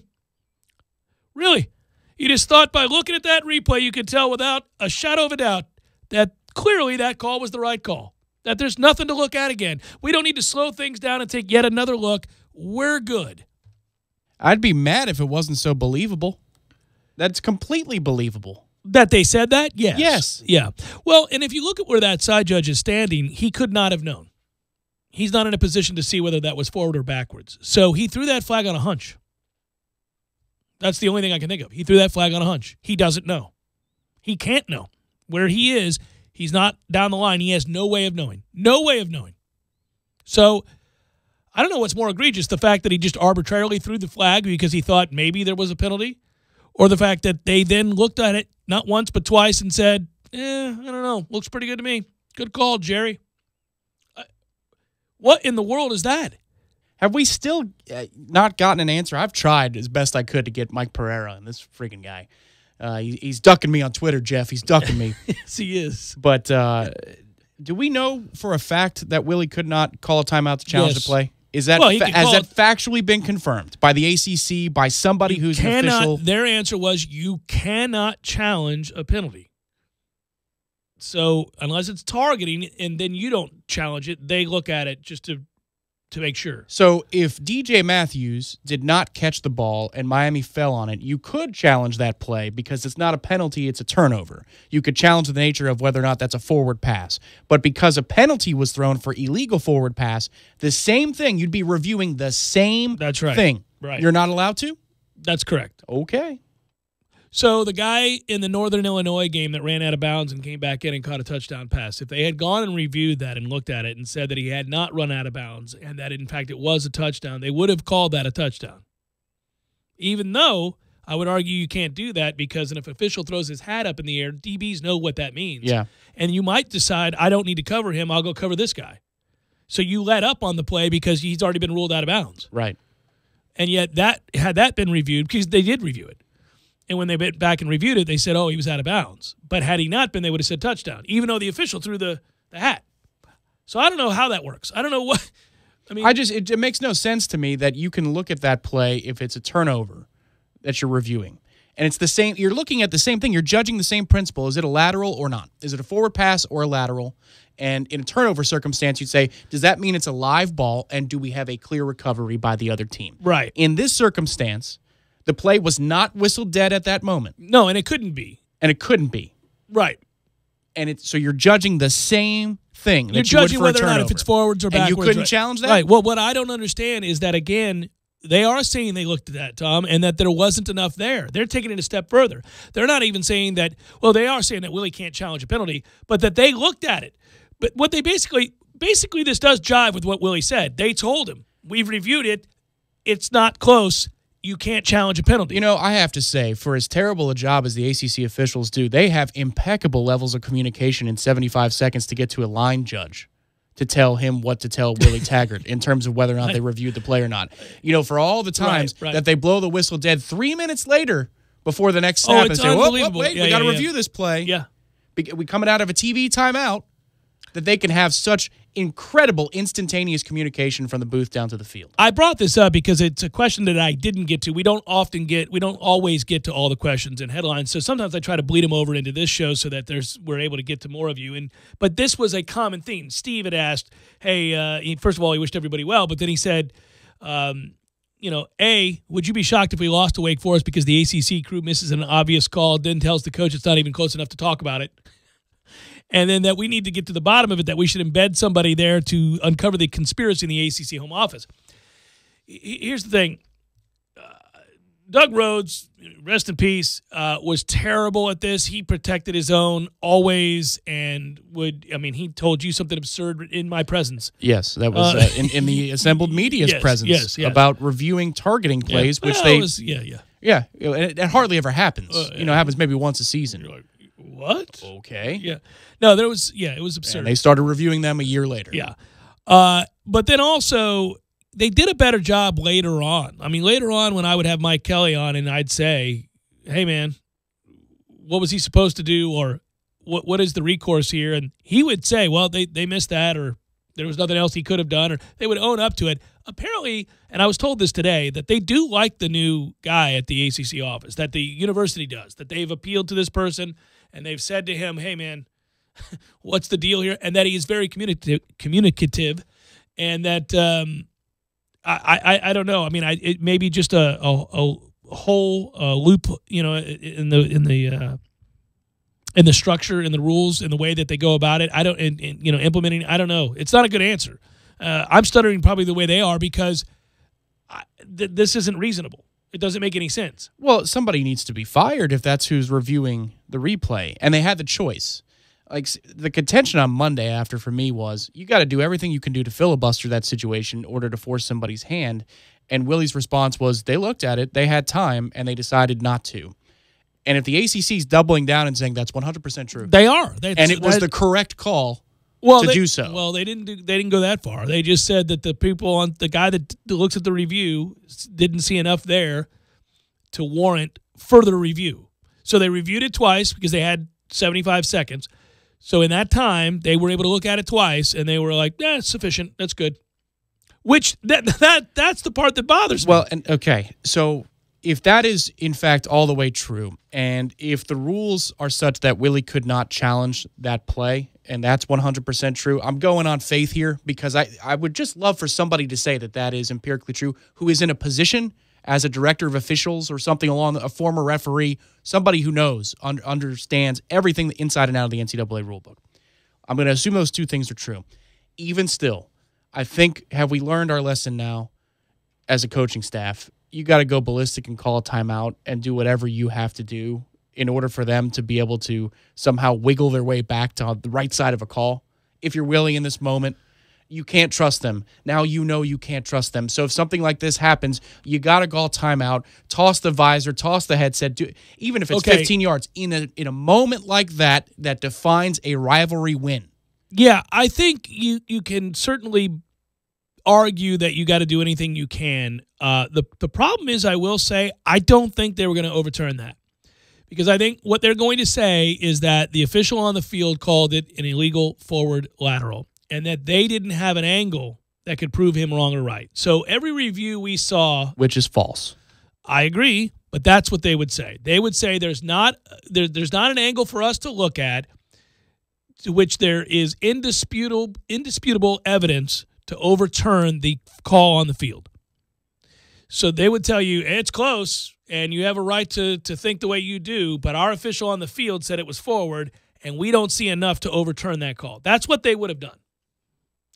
Really? You just thought by looking at that replay you could tell without a shadow of a doubt that clearly that call was the right call, that there's nothing to look at again. We don't need to slow things down and take yet another look. We're good. I'd be mad if it wasn't so believable. That's completely believable. That they said that? Yes. Yes. Yeah. Well, and if you look at where that side judge is standing, he could not have known. He's not in a position to see whether that was forward or backwards. So he threw that flag on a hunch. That's the only thing I can think of. He threw that flag on a hunch. He doesn't know. He can't know. Where he is, he's not down the line. He has no way of knowing. No way of knowing. So I don't know what's more egregious, the fact that he just arbitrarily threw the flag because he thought maybe there was a penalty, or the fact that they then looked at it not once but twice and said, I don't know, looks pretty good to me. Good call, Jerry. What in the world is that? Have we still not gotten an answer? I've tried as best I could to get Mike Pereira and this freaking guy. He's ducking me on Twitter, Jeff. He's ducking me. Yes, he is. But do we know for a fact that Willie could not call a timeout to challenge the play? Is that has that factually been confirmed by the ACC, by somebody who's an official? Their answer was you cannot challenge a penalty. So unless it's targeting and then you don't challenge it, they look at it just to make sure. So if DJ Matthews did not catch the ball and Miami fell on it, you could challenge that play because it's not a penalty, it's a turnover. You could challenge the nature of whether or not that's a forward pass. But because a penalty was thrown for illegal forward pass, the same thing, you'd be reviewing the same thing. Right. You're not allowed to? That's correct. Okay. So the guy in the Northern Illinois game that ran out of bounds and came back in and caught a touchdown pass, if they had gone and reviewed that and looked at it and said that he had not run out of bounds and that, in fact, it was a touchdown, they would have called that a touchdown. Even though I would argue you can't do that because if an official throws his hat up in the air, DBs know what that means. Yeah. And you might decide, I don't need to cover him, I'll go cover this guy. So you let up on the play because he's already been ruled out of bounds. Right. And yet had that been reviewed, because they did review it, and when they went back and reviewed it, they said, oh, he was out of bounds. But had he not been, they would have said touchdown, even though the official threw the hat. So I don't know how that works. I don't know what – I mean – it makes no sense to me that you can look at that play if it's a turnover that you're reviewing. And it's the same – you're looking at the same thing. You're judging the same principle. Is it a lateral or not? Is it a forward pass or a lateral? And in a turnover circumstance, you'd say, does that mean it's a live ball, and do we have a clear recovery by the other team? Right. In this circumstance, the play was not whistled dead at that moment. No, and it couldn't be. Right. And so you're judging the same thing that You're you would judging for whether a or not turnover. if it's forwards or backwards. And you couldn't right. challenge that? Right. Well, what I don't understand is that, again, they are saying they looked at that, Tom, and that there wasn't enough there. They're taking it a step further. They're not even saying that, well, they are saying that Willie can't challenge a penalty, but that they looked at it. But what they basically this does jive with what Willie said. They told him, we've reviewed it. It's not close. You can't challenge a penalty. You know, I have to say, for as terrible a job as the ACC officials do, they have impeccable levels of communication in 75 seconds to get to a line judge to tell him what to tell Willie Taggart in terms of whether or not they reviewed the play or not. You know, for all the times that they blow the whistle dead 3 minutes later before the next snap and say, wait, we got to review this play. Yeah. We coming out of a TV timeout, that they can have such incredible instantaneous communication from the booth down to the field. I brought this up because it's a question that I didn't get to. We don't always get to all the questions and headlines. So sometimes I try to bleed them over into this show so that we're able to get to more of you. But this was a common theme. Steve had asked, hey, first of all, he wished everybody well, but then he said, would you be shocked if we lost to Wake Forest because the ACC crew misses an obvious call, then tells the coach it's not even close enough to talk about it? And then that we need to get to the bottom of it, that we should embed somebody there to uncover the conspiracy in the ACC home office. Here's the thing. Doug Rhodes, rest in peace, was terrible at this. He protected his own always and he told you something absurd in my presence. Yes, that was in the assembled media's presence yes. about reviewing targeting plays, Yeah, it hardly ever happens. It happens maybe once a season. You're like, what? Okay. Yeah. No, it was absurd. And they started reviewing them a year later. Yeah. But then also, they did a better job later on. I mean, later on when I would have Mike Kelly on and I'd say, hey, man, what was he supposed to do, or what is the recourse here? And he would say, well, they missed that, or there was nothing else he could have done, or they would own up to it. Apparently, and I was told this today, that they do like the new guy at the ACC office, that the university does, that they've appealed to this person and they've said to him, hey, man, what's the deal here? And that he is very communicative, and that I don't know. I mean, it may be just a whole loop, in the structure, in the rules, in the way that they go about it. I don't, implementing. I don't know. It's not a good answer. I'm stuttering probably the way they are because this isn't reasonable. It doesn't make any sense. Well, somebody needs to be fired if that's who's reviewing the replay, and they had the choice. Like, the contention on Monday after for me was, you got to do everything you can do to filibuster that situation in order to force somebody's hand. And Willie's response was, they looked at it, they had time, and they decided not to. And if the ACC's doubling down and saying that's 100% true, they are, and it was the correct call to do so. Well, they didn't go that far. They just said that the guy that looks at the review didn't see enough there to warrant further review. So they reviewed it twice because they had 75 seconds. So in that time, they were able to look at it twice, and they were like, "Yeah, it's sufficient. That's good." Which that's the part that bothers me. Well, and okay, so if that is in fact all the way true, and if the rules are such that Willie could not challenge that play, and that's 100% true, I'm going on faith here because I would just love for somebody to say that is empirically true, who is in a position as a director of officials or something along a former referee, somebody who knows, understands everything inside and out of the NCAA rulebook. I'm going to assume those two things are true. Even still, I think, have we learned our lesson now as a coaching staff? You got to go ballistic and call a timeout and do whatever you have to do in order for them to be able to somehow wiggle their way back to the right side of a call. If you're Willie in this moment, you can't trust them. Now you know you can't trust them. So if something like this happens, you got to call timeout, toss the visor, toss the headset, even if it's 15 yards. In a moment like that defines a rivalry win. Yeah, I think you can certainly argue that you got to do anything you can. The problem is, I will say, I don't think they were going to overturn that. Because I think what they're going to say is that the official on the field called it an illegal forward lateral, and that they didn't have an angle that could prove him wrong or right. So every review we saw, which is false. I agree, but that's what they would say. They would say there's not an angle for us to look at to which there is indisputable evidence to overturn the call on the field. So they would tell you it's close and you have a right to think the way you do, but our official on the field said it was forward and we don't see enough to overturn that call. That's what they would have done.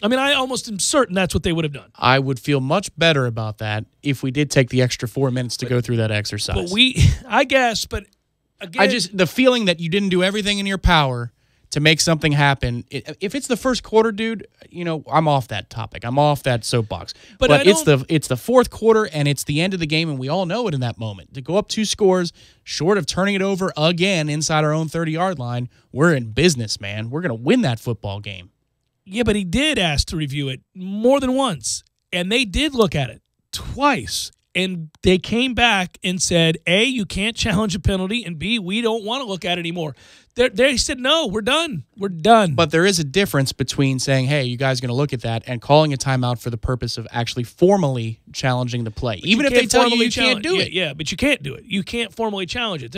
I mean, I almost am certain that's what they would have done. I would feel much better about that if we did take the extra 4 minutes to go through that exercise. But I guess, but again, the feeling that you didn't do everything in your power to make something happen. If it's the first quarter, dude, I'm off that topic. I'm off that soapbox. But it's the fourth quarter and it's the end of the game, and we all know it in that moment. To go up 2 scores, short of turning it over again inside our own 30-yard line, we're in business, man. We're going to win that football game. Yeah, but he did ask to review it more than once, and they did look at it twice. And they came back and said, A, you can't challenge a penalty, and B, we don't want to look at it anymore. They said, no, we're done. We're done. But there is a difference between saying, hey, you guys are going to look at that, and calling a timeout for the purpose of actually formally challenging the play. Even if they tell you can't do it. Yeah, but you can't do it. You can't formally challenge it.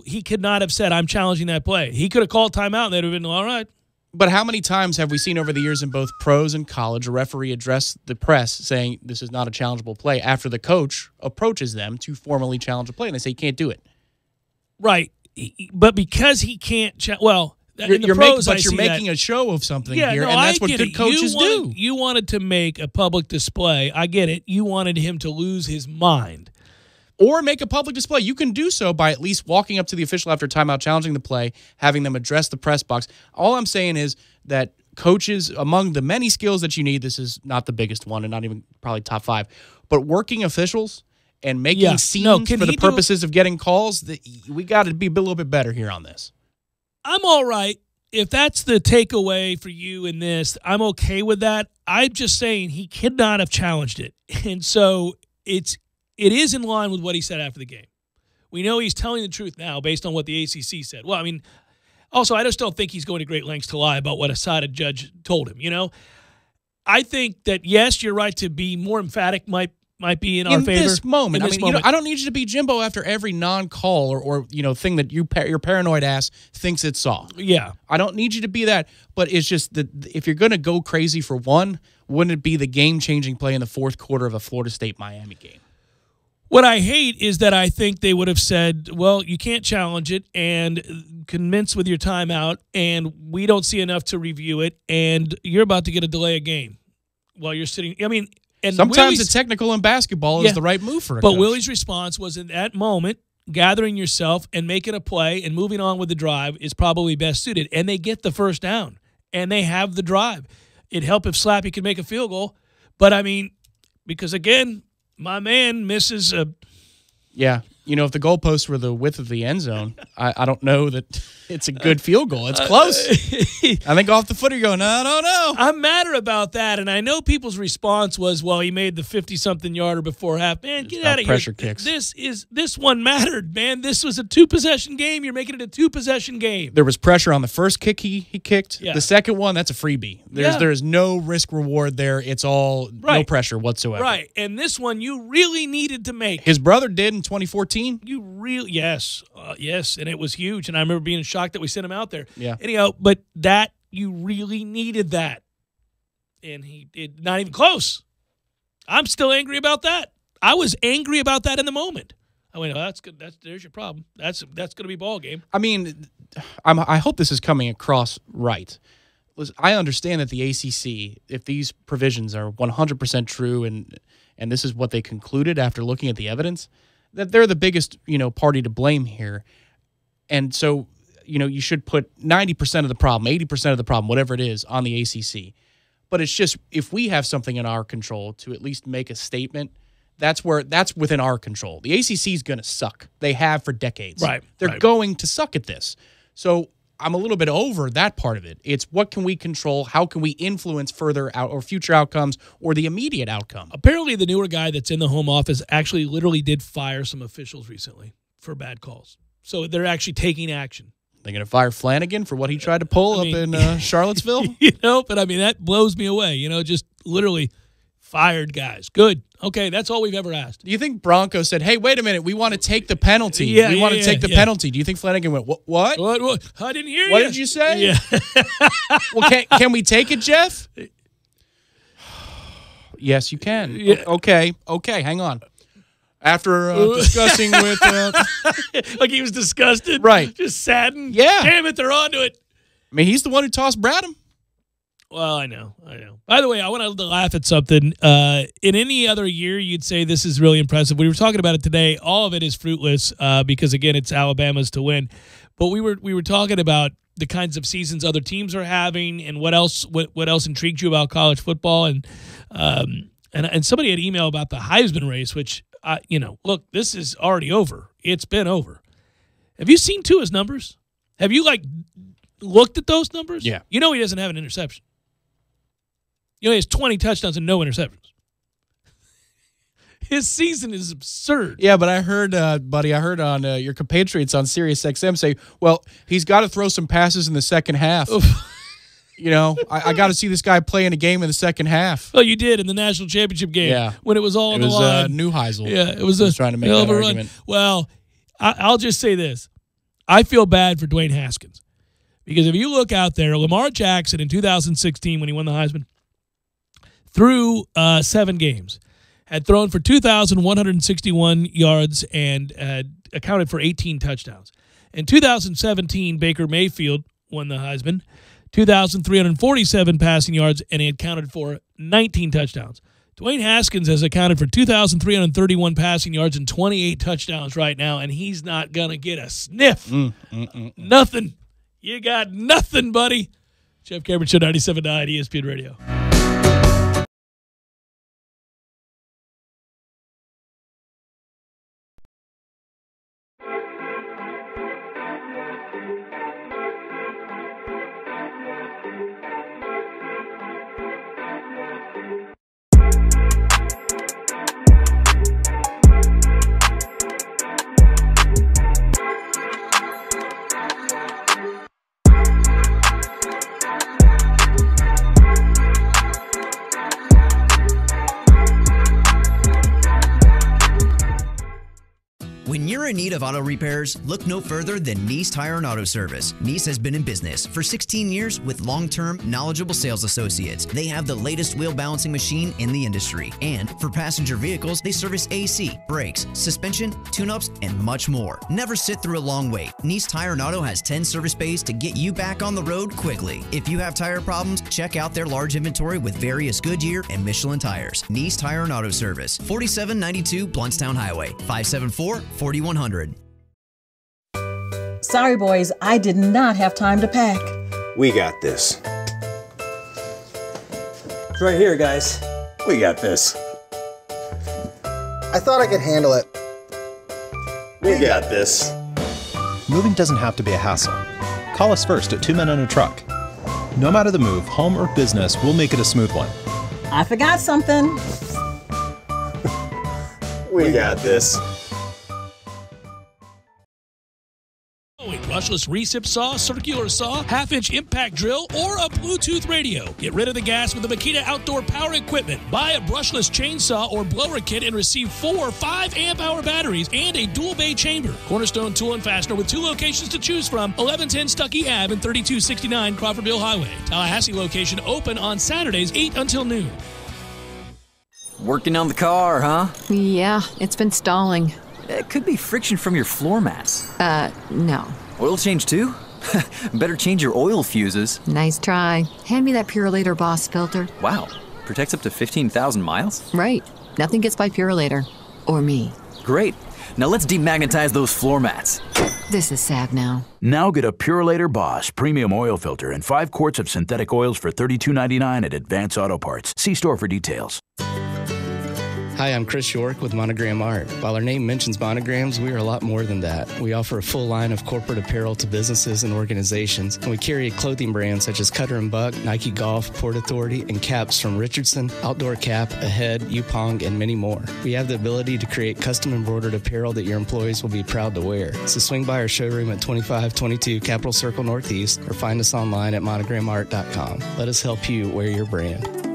He could not have said, I'm challenging that play. He could have called timeout, and they'd have been, all right. But how many times have we seen over the years in both pros and college a referee address the press saying this is not a challengeable play after the coach approaches them to formally challenge a play, and they say you can't do it? Right. But because he can't you're making a show of something here, and that's what good coaches do. You wanted to make a public display. I get it. You wanted him to lose his mind. Or make a public display. You can do so by at least walking up to the official after timeout, challenging the play, having them address the press box. All I'm saying is that coaches, among the many skills that you need, this is not the biggest one and not even probably top 5, but working officials and making scenes for the purposes of getting calls, we got to be a little bit better here on this. I'm all right. If that's the takeaway for you in this, I'm okay with that. I'm just saying he could not have challenged it. And so it is in line with what he said after the game. We know he's telling the truth now based on what the ACC said. Well, I mean, also, I just don't think he's going to great lengths to lie about what a sided judge told him, I think that, yes, you're right to be more emphatic might be in our favor. In this moment. I don't need you to be Jimbo after every non-call or thing that your paranoid ass thinks it saw. Yeah. I don't need you to be that, but it's just that if you're going to go crazy for one, wouldn't it be the game-changing play in the fourth quarter of a Florida State-Miami game? What I hate is that I think they would have said, well, you can't challenge it and commence with your timeout, and we don't see enough to review it, and you're about to get a delay of game while you're sitting. I mean, and sometimes the technical in basketball is the right move for a coach. But Willie's response was, in that moment, gathering yourself and making a play and moving on with the drive is probably best suited. And they get the first down, and they have the drive. It'd help if Slappy could make a field goal. But, I mean, because, again, my man misses a... Yeah. If the goalposts were the width of the end zone, I don't know that it's a good field goal. It's close. I think off the foot you're going, I don't know. I'm madder about that, and I know people's response was, well, he made the 50-something yarder before half. Man, get out of here. Pressure kicks. This one mattered, man. This was a 2-possession game. You're making it a 2-possession game. There was pressure on the first kick he kicked. Yeah. The second one, that's a freebie. There is no risk reward there. It's all no pressure whatsoever. Right, and this one you really needed to make. His brother did in 2014. Yes, and it was huge, and I remember being shocked that we sent him out there. Yeah. Anyhow, but that you really needed that, and he did not even close. I'm still angry about that. I was angry about that in the moment. I went, oh, that's good. There's your problem. That's going to be ball game. I mean, I hope this is coming across right. Listen, I understand that the ACC, if these provisions are 100% true, and this is what they concluded after looking at the evidence, that they're the biggest, party to blame here. And so, you should put 90% of the problem, 80% of the problem, whatever it is, on the ACC. But it's just if we have something in our control to at least make a statement, that's within our control. The ACC is going to suck. They have for decades. Right. They're going to suck at this. So I'm a little bit over that part of it. It's what can we control? How can we influence further out or future outcomes or the immediate outcome? Apparently, the newer guy that's in the home office actually literally did fire some officials recently for bad calls. So they're actually taking action. They're going to fire Flanagan for what he tried to pull up in Charlottesville? But I mean, that blows me away. Just literally fired guys. Good. Okay, that's all we've ever asked. Do you think Bronco said, hey, wait a minute, we want to take the penalty. We want to take the penalty. Do you think Flanagan went, what? What? I didn't hear you. What did you say? Yeah. Well, can we take it, Jeff? Yes, you can. Yeah. Okay, hang on. After discussing with... like he was disgusted? Right. Just saddened? Yeah. Damn it, they're onto it. I mean, he's the one who tossed Bradham. Well, I know. By the way, I want to laugh at something. In any other year, you'd say this is really impressive. We were talking about it today. All of it is fruitless because, again, it's Alabama's to win. But we were talking about the kinds of seasons other teams are having and what else intrigued you about college football. And somebody had emailed about the Heisman race, which... look, this is already over. It's been over. Have you seen Tua's numbers? Have you, looked at those numbers? Yeah. He doesn't have an interception. He has 20 touchdowns and no interceptions. His season is absurd. Yeah, but I heard, buddy, on your compatriots on Sirius XM say, well, he's got to throw some passes in the second half. I got to see this guy play in a game in the second half. Well, you did in the national championship game when it was all on the line. It was Neuheisel. Yeah, it was trying to make that argument. Well, I'll just say this. I feel bad for Dwayne Haskins because if you look out there, Lamar Jackson in 2016 when he won the Heisman, through 7 games, had thrown for 2,161 yards and accounted for 18 touchdowns. In 2017, Baker Mayfield won the Heisman, 2,347 passing yards, and he accounted for 19 touchdowns. Dwayne Haskins has accounted for 2,331 passing yards and 28 touchdowns right now, and he's not going to get a sniff. Nothing. You got nothing, buddy. Jeff Cameron Show, 97.9 ESPN Radio. When you're in need of auto repairs, look no further than Nice Tire and Auto Service. Nice has been in business for 16 years with long-term, knowledgeable sales associates. They have the latest wheel balancing machine in the industry. And for passenger vehicles, they service AC, brakes, suspension, tune-ups, and much more. Never sit through a long wait. Nice Tire and Auto has 10 service bays to get you back on the road quickly. If you have tire problems, check out their large inventory with various Goodyear and Michelin tires. Nice Tire and Auto Service, 4792 Bluntstown Highway, 574-4100. Sorry, boys, I did not have time to pack. We got this. It's right here, guys. We got this. I thought I could handle it. We got this. Moving doesn't have to be a hassle. Call us first at 2 Men and a Truck. No matter the move, home or business, we'll make it a smooth one. I forgot something. We got this. A brushless recip saw, circular saw, half-inch impact drill, or a Bluetooth radio. Get rid of the gas with the Makita Outdoor Power Equipment. Buy a brushless chainsaw or blower kit and receive 4 5-amp-hour batteries and a dual bay chamber. Cornerstone Tool and Fastener with 2 locations to choose from, 1110 Stuckey Ave and 3269 Crawfordville Highway. Tallahassee location open on Saturdays 8 until noon. Working on the car, huh? Yeah, it's been stalling. It could be friction from your floor mats. No. Oil change too? Better change your oil fuses. Nice try. Hand me that Purolator Boss filter. Wow. Protects up to 15,000 miles? Right. Nothing gets by Purolator. Or me. Great. Now let's demagnetize those floor mats. This is sad now. Now get a Purolator Boss premium oil filter and 5 quarts of synthetic oils for $32.99 at Advance Auto Parts. See store for details. Hi, I'm Chris York with Monogram Art. While our name mentions monograms, we are a lot more than that. We offer a full line of corporate apparel to businesses and organizations, and we carry clothing brands such as Cutter & Buck, Nike Golf, Port Authority, and caps from Richardson, Outdoor Cap, Ahead, Yupong, and many more. We have the ability to create custom embroidered apparel that your employees will be proud to wear. So swing by our showroom at 2522 Capitol Circle Northeast or find us online at monogramart.com. Let us help you wear your brand.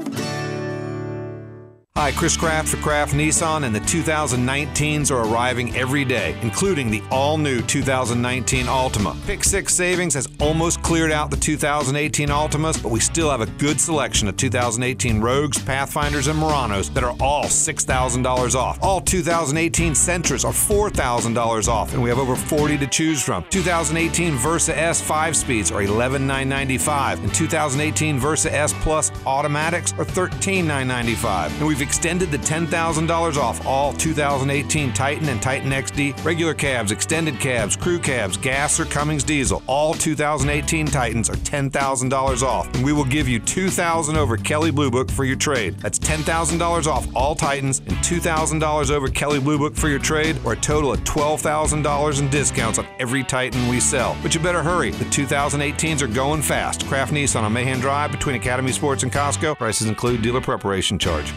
Hi, Chris Kraft for Kraft Nissan, and the 2019s are arriving every day, including the all-new 2019 Altima. Pick 6 Savings has almost cleared out the 2018 Altimas, but we still have a good selection of 2018 Rogues, Pathfinders, and Muranos that are all $6,000 off. All 2018 Sentras are $4,000 off, and we have over 40 to choose from. 2018 Versa S 5-speeds are $11,995, and 2018 Versa S Plus Automatics are $13,995. And we've extended the $10,000 off all 2018 Titan and Titan XD, regular cabs, extended cabs, crew cabs, gas or Cummins diesel. All 2018 Titans are $10,000 off, and we will give you $2,000 over Kelly Blue Book for your trade. That's $10,000 off all Titans and $2,000 over Kelly Blue Book for your trade, or a total of $12,000 in discounts on every Titan we sell. But you better hurry. The 2018s are going fast. Kraft Nissan on Mahan Drive between Academy Sports and Costco. Prices include dealer preparation charge.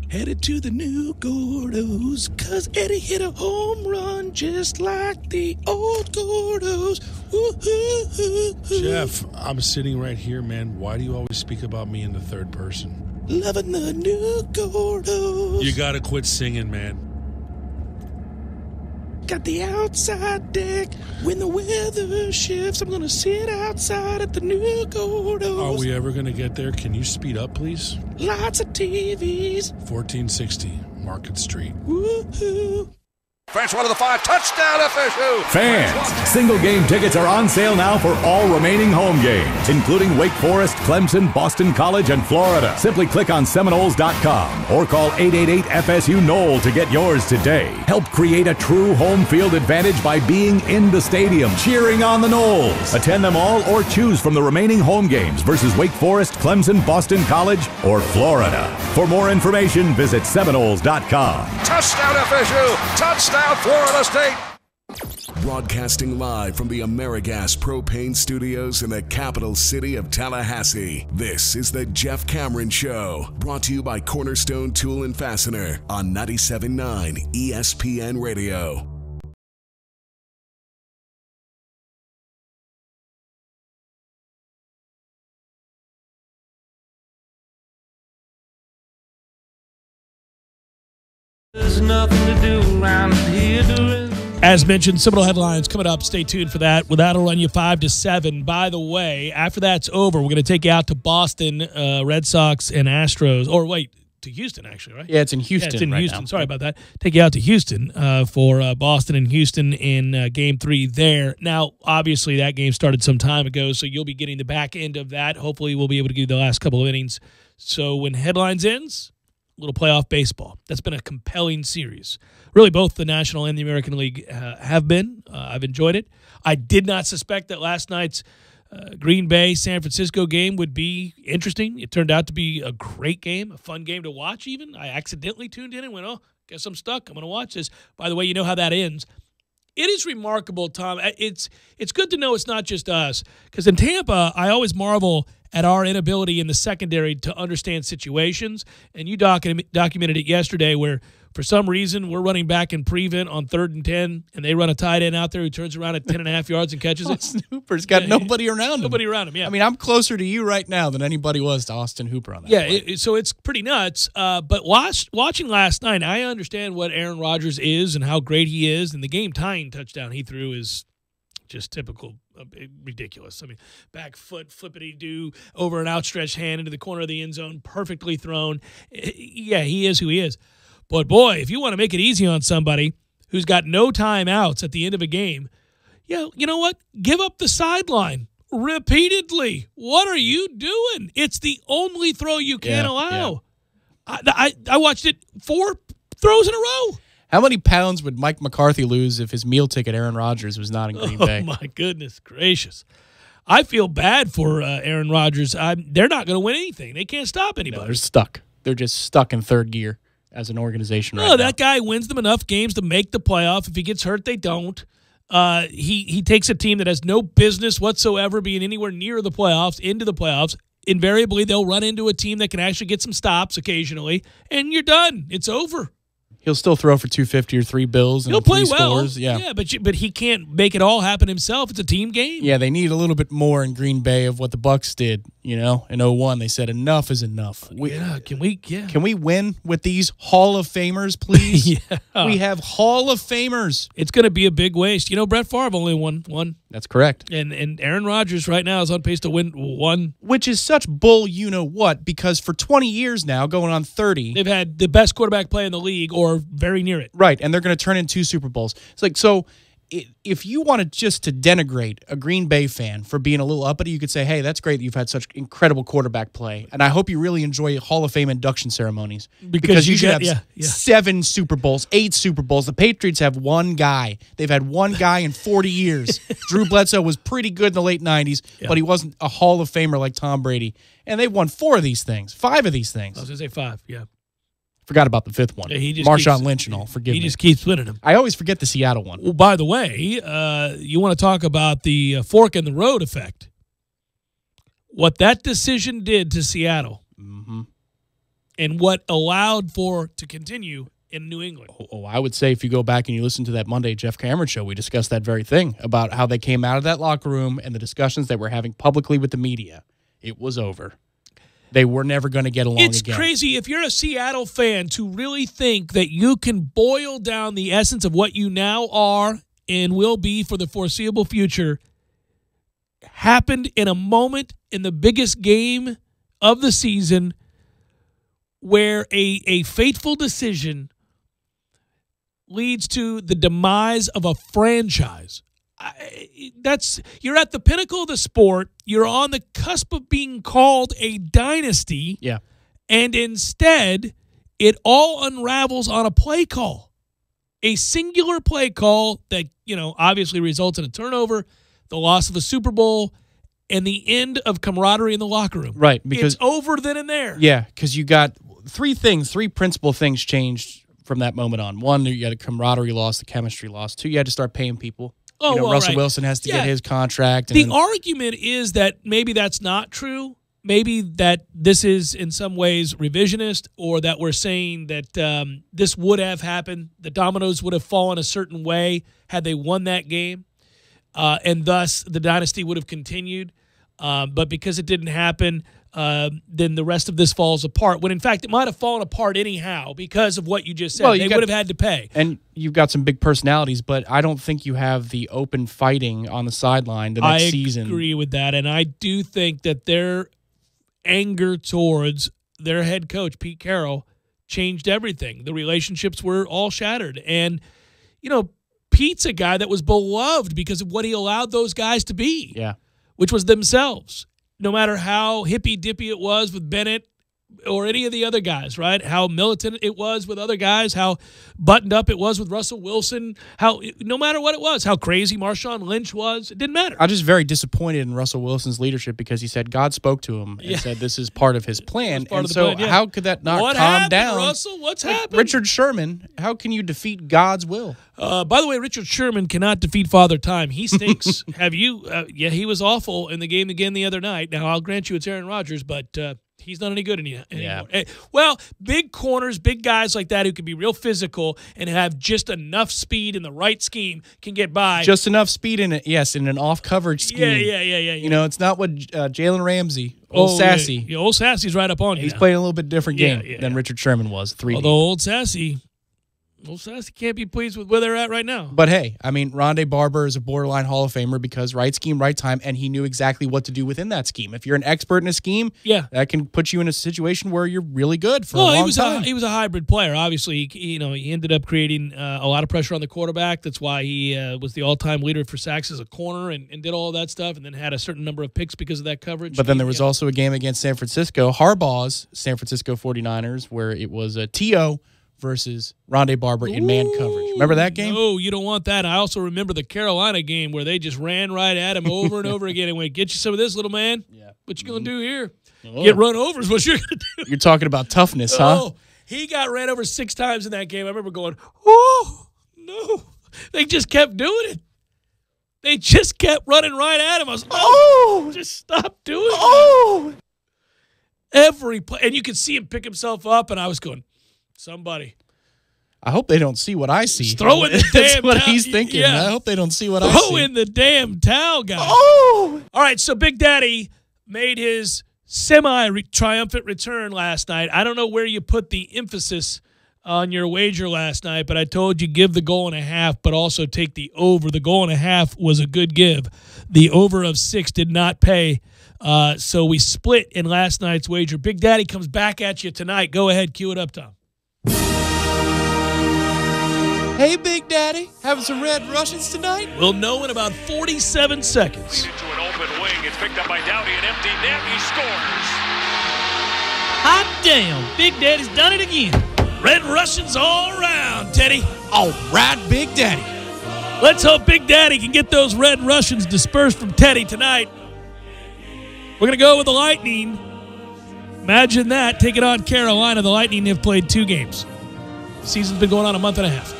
Headed to the new Gordos, 'cause Eddie hit a home run just like the old Gordos. Woo-hoo-hoo-hoo. Jeff, I'm sitting right here, man. Why do you always speak about me in the third person? Loving the new Gordos. You gotta quit singing, man. Got the outside deck. When the weather shifts, I'm gonna sit outside at the new Gordos. Are we ever gonna get there? Can you speed up, please? Lots of TVs. 1460 Market Street. Woohoo! French 1 of the 5, touchdown FSU! Fans, single game tickets are on sale now for all remaining home games, including Wake Forest, Clemson, Boston College, and Florida. Simply click on Seminoles.com or call 888-FSU-NOLE to get yours today. Help create a true home field advantage by being in the stadium, cheering on the Noles. Attend them all or choose from the remaining home games versus Wake Forest, Clemson, Boston College, or Florida. For more information, visit Seminoles.com. Touchdown FSU! Touchdown Florida State! Broadcasting live from the AmeriGas Propane Studios in the capital city of Tallahassee. This is the Jeff Cameron Show, brought to you by Cornerstone Tool and Fastener on 97.9 ESPN Radio. There's nothing to do around here. As mentioned, Seminole headlines coming up. Stay tuned for that. Well, that'll run you 5 to 7. By the way, after that's over, we're going to take you out to Boston, Red Sox and Astros. Or wait, to Houston, actually, right? Yeah, it's in Houston. Yeah, it's in right Houston. now. Sorry about that. Take you out to Houston for Boston and Houston in Game 3 there. Now, obviously, that game started some time ago, so you'll be getting the back end of that. Hopefully, we'll be able to give you the last couple of innings. So when headlines ends, a little playoff baseball. That's been a compelling series. Really, both the National and the American League have been. I've enjoyed it. I did not suspect that last night's Green Bay-San Francisco game would be interesting. It turned out to be a great game, a fun game to watch even. I accidentally tuned in and went, oh, guess I'm stuck. I'm going to watch this. By the way, you know how that ends. It is remarkable, Tom. It's good to know it's not just us. Because in Tampa, I always marvel at our inability in the secondary to understand situations. And you documented it yesterday where, for some reason, we're running back in prevent on 3rd and 10, and they run a tight end out there who turns around at 10.5 yards and catches it. Austin Hooper's got nobody around him. Nobody around him, yeah. I mean, I'm closer to you right now than anybody was to Austin Hooper on that play. So it's pretty nuts. But watching last night, I understand what Aaron Rodgers is and how great he is, and the game-tying touchdown he threw is just typical, ridiculous. I mean, back foot, flippity-doo, over an outstretched hand into the corner of the end zone, perfectly thrown. Yeah, he is who he is. But, boy, if you want to make it easy on somebody who's got no timeouts at the end of a game, yeah, you know what? Give up the sideline repeatedly. What are you doing? It's the only throw you can't allow. Yeah. I watched it 4 throws in a row. How many pounds would Mike McCarthy lose if his meal ticket Aaron Rodgers was not in Green Bay? Oh, my goodness gracious. I feel bad for Aaron Rodgers. They're not going to win anything. They can't stop anybody. No, they're stuck. They're just stuck in third gear as an organization right now. No, that guy wins them enough games to make the playoff. If he gets hurt, they don't. He takes a team that has no business whatsoever being anywhere near the playoffs, into the playoffs. Invariably, they'll run into a team that can actually get some stops occasionally, and you're done. It's over. He'll still throw for 250 or 3 bills and He'll play 3 well. scores. Yeah, but he can't make it all happen himself. It's a team game. Yeah, they need a little bit more in Green Bay of what the Bucs did. In 01, they said enough is enough. Can we win with these Hall of Famers, please? Yeah. We have Hall of Famers. It's going to be a big waste. Brett Favre only won one. That's correct. And Aaron Rodgers right now is on pace to win one. Which is such bull you-know-what, because for 20 years now, going on 30. They've had the best quarterback play in the league or very near it. Right, and they're going to turn in 2 Super Bowls. It's like, so if you wanted just to denigrate a Green Bay fan for being a little uppity, you could say, hey, that's great that you've had such incredible quarterback play, and I hope you really enjoy Hall of Fame induction ceremonies. Because you should have 7 Super Bowls, 8 Super Bowls. The Patriots have one guy. They've had one guy in 40 years. Drew Bledsoe was pretty good in the late 90s, but he wasn't a Hall of Famer like Tom Brady. And they've won 4 of these things, 5 of these things. I was going to say 5, yeah. Forgot about the 5th one. Yeah, Marshawn Lynch and all. Forgive me. He just keeps winning them. I always forget the Seattle one. Well, by the way, you want to talk about the fork in the road effect. What that decision did to Seattle and what allowed for to continue in New England. Oh, I would say if you go back and you listen to that Monday Jeff Cameron show, we discussed that very thing about how they came out of that locker room and the discussions they were having publicly with the media. It was over. They were never going to get along again. It's crazy if you're a Seattle fan to really think that you can boil down the essence of what you now are and will be for the foreseeable future happened in a moment in the biggest game of the season where a fateful decision leads to the demise of a franchise. You're at the pinnacle of the sport. You're on the cusp of being called a dynasty. Yeah. And instead, it all unravels on a play call. A singular play call that, obviously results in a turnover, the loss of the Super Bowl, and the end of camaraderie in the locker room. Right. Because it's over then and there. Yeah, because you got 3 principal things changed from that moment on. 1, you had a camaraderie loss, the chemistry loss. 2, you had to start paying people. Russell Wilson has to get his contract. The argument is that maybe that's not true. Maybe that this is in some ways revisionist, or that we're saying that this would have happened. The dominoes would have fallen a certain way had they won that game, and thus the dynasty would have continued. But because it didn't happen, then the rest of this falls apart. When in fact it might have fallen apart anyhow because of what you just said. They would have had to pay. And you've got some big personalities, but I don't think you have the open fighting on the sideline the next season. I agree with that, and I do think that their anger towards their head coach, Pete Carroll, changed everything. The relationships were all shattered. And, Pete's a guy that was beloved because of what he allowed those guys to be. Yeah. Which was themselves. No matter how hippy-dippy it was with Bennett or any of the other guys, right? How militant it was with other guys, how buttoned up it was with Russell Wilson, no matter what it was, how crazy Marshawn Lynch was, it didn't matter. I'm just very disappointed in Russell Wilson's leadership because he said God spoke to him and said this is part of his plan. And so how could that not calm down? Russell? What's happened? Richard Sherman, how can you defeat God's will? By the way, Richard Sherman cannot defeat Father Time. He stinks. Have you? He was awful in the game again the other night. Now, I'll grant you it's Aaron Rodgers, but he's not any good anymore. Yeah. Well, big corners, big guys like that who can be real physical and have just enough speed in the right scheme can get by. Just enough speed in it, yes, in an off-coverage scheme. Yeah. It's not what Jalen Ramsey, old Sassy. Yeah, old Sassy's right up on you. He's playing a little bit different game than Richard Sherman was. Although old Sassy can't be pleased with where they're at right now. But hey, Rondé Barber is a borderline Hall of Famer because right scheme, right time, and he knew exactly what to do within that scheme. If you're an expert in a scheme, that can put you in a situation where you're really good for a long time. He was a hybrid player. Obviously, he ended up creating a lot of pressure on the quarterback. That's why he was the all-time leader for sacks as a corner and did all of that stuff, and then had a certain number of picks because of that coverage. But then there was also a game against San Francisco, Harbaugh's San Francisco 49ers, where it was a T.O., versus Rondé Barber in man coverage. Remember that game? No, you don't want that. I also remember the Carolina game where they just ran right at him over and over again and went, get you some of this, little man. Yeah. What you going to do here? Get run over is what you're going to do. You're talking about toughness, huh? Oh, he got ran over 6 times in that game. I remember going, oh, no. They just kept doing it. They just kept running right at him. I was, just stop doing that. Every play. And you could see him pick himself up, and I was going, somebody. I hope they don't see what I see. Just throw in the damn That's what towel. he's thinking. Yeah. I hope they don't see what I Throw see. in the damn towel, guys. All right, so Big Daddy made his semi-triumphant return last night. I don't know where you put the emphasis on your wager last night, but I told you give the goal and a half, but also take the over. The goal and a half was a good give. The over of 6 did not pay, so we split in last night's wager. Big Daddy comes back at you tonight. Go ahead, cue it up, Tom. Hey, Big Daddy, having some Red Russians tonight? We'll know in about 47 seconds. Into an open wing. It's picked up by Dowdy, an empty net. He scores. Hot damn, Big Daddy's done it again. Red Russians all around, Teddy. All right, Big Daddy. Let's hope Big Daddy can get those Red Russians dispersed from Teddy tonight. We're going to go with the Lightning. Imagine that. Take it on Carolina. The Lightning have played 2 games. The season's been going on a month and a half.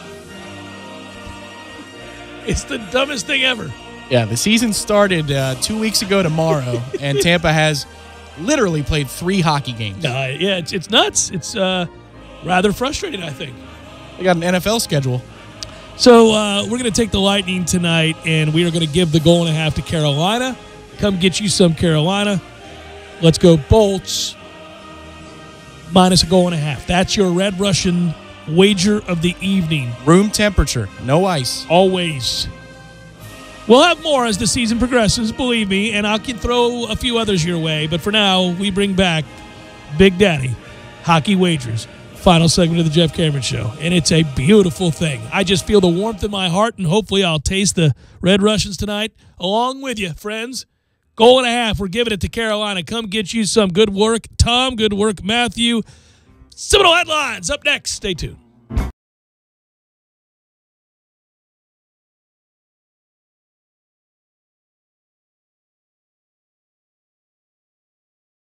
It's the dumbest thing ever. Yeah, the season started 2 weeks ago tomorrow, and Tampa has literally played 3 hockey games. Yeah, it's nuts. It's rather frustrating, I think. They got an NFL schedule. So we're going to take the Lightning tonight, and we are going to give the goal and a half to Carolina. Come get you some Carolina. Let's go Bolts minus a goal and a half. That's your Red Russian wager of the evening. Room temperature, no ice. Always. We'll have more as the season progresses, believe me, and I can throw a few others your way. But for now, we bring back Big Daddy, Hockey Wagers, final segment of the Jeff Cameron Show. And it's a beautiful thing. I just feel the warmth in my heart, and hopefully I'll taste the Red Russians tonight along with you, friends. Goal and a half. We're giving it to Carolina. Come get you some. Good work, Tom. Good work, Matthew. Seminole Headlines up next. Stay tuned.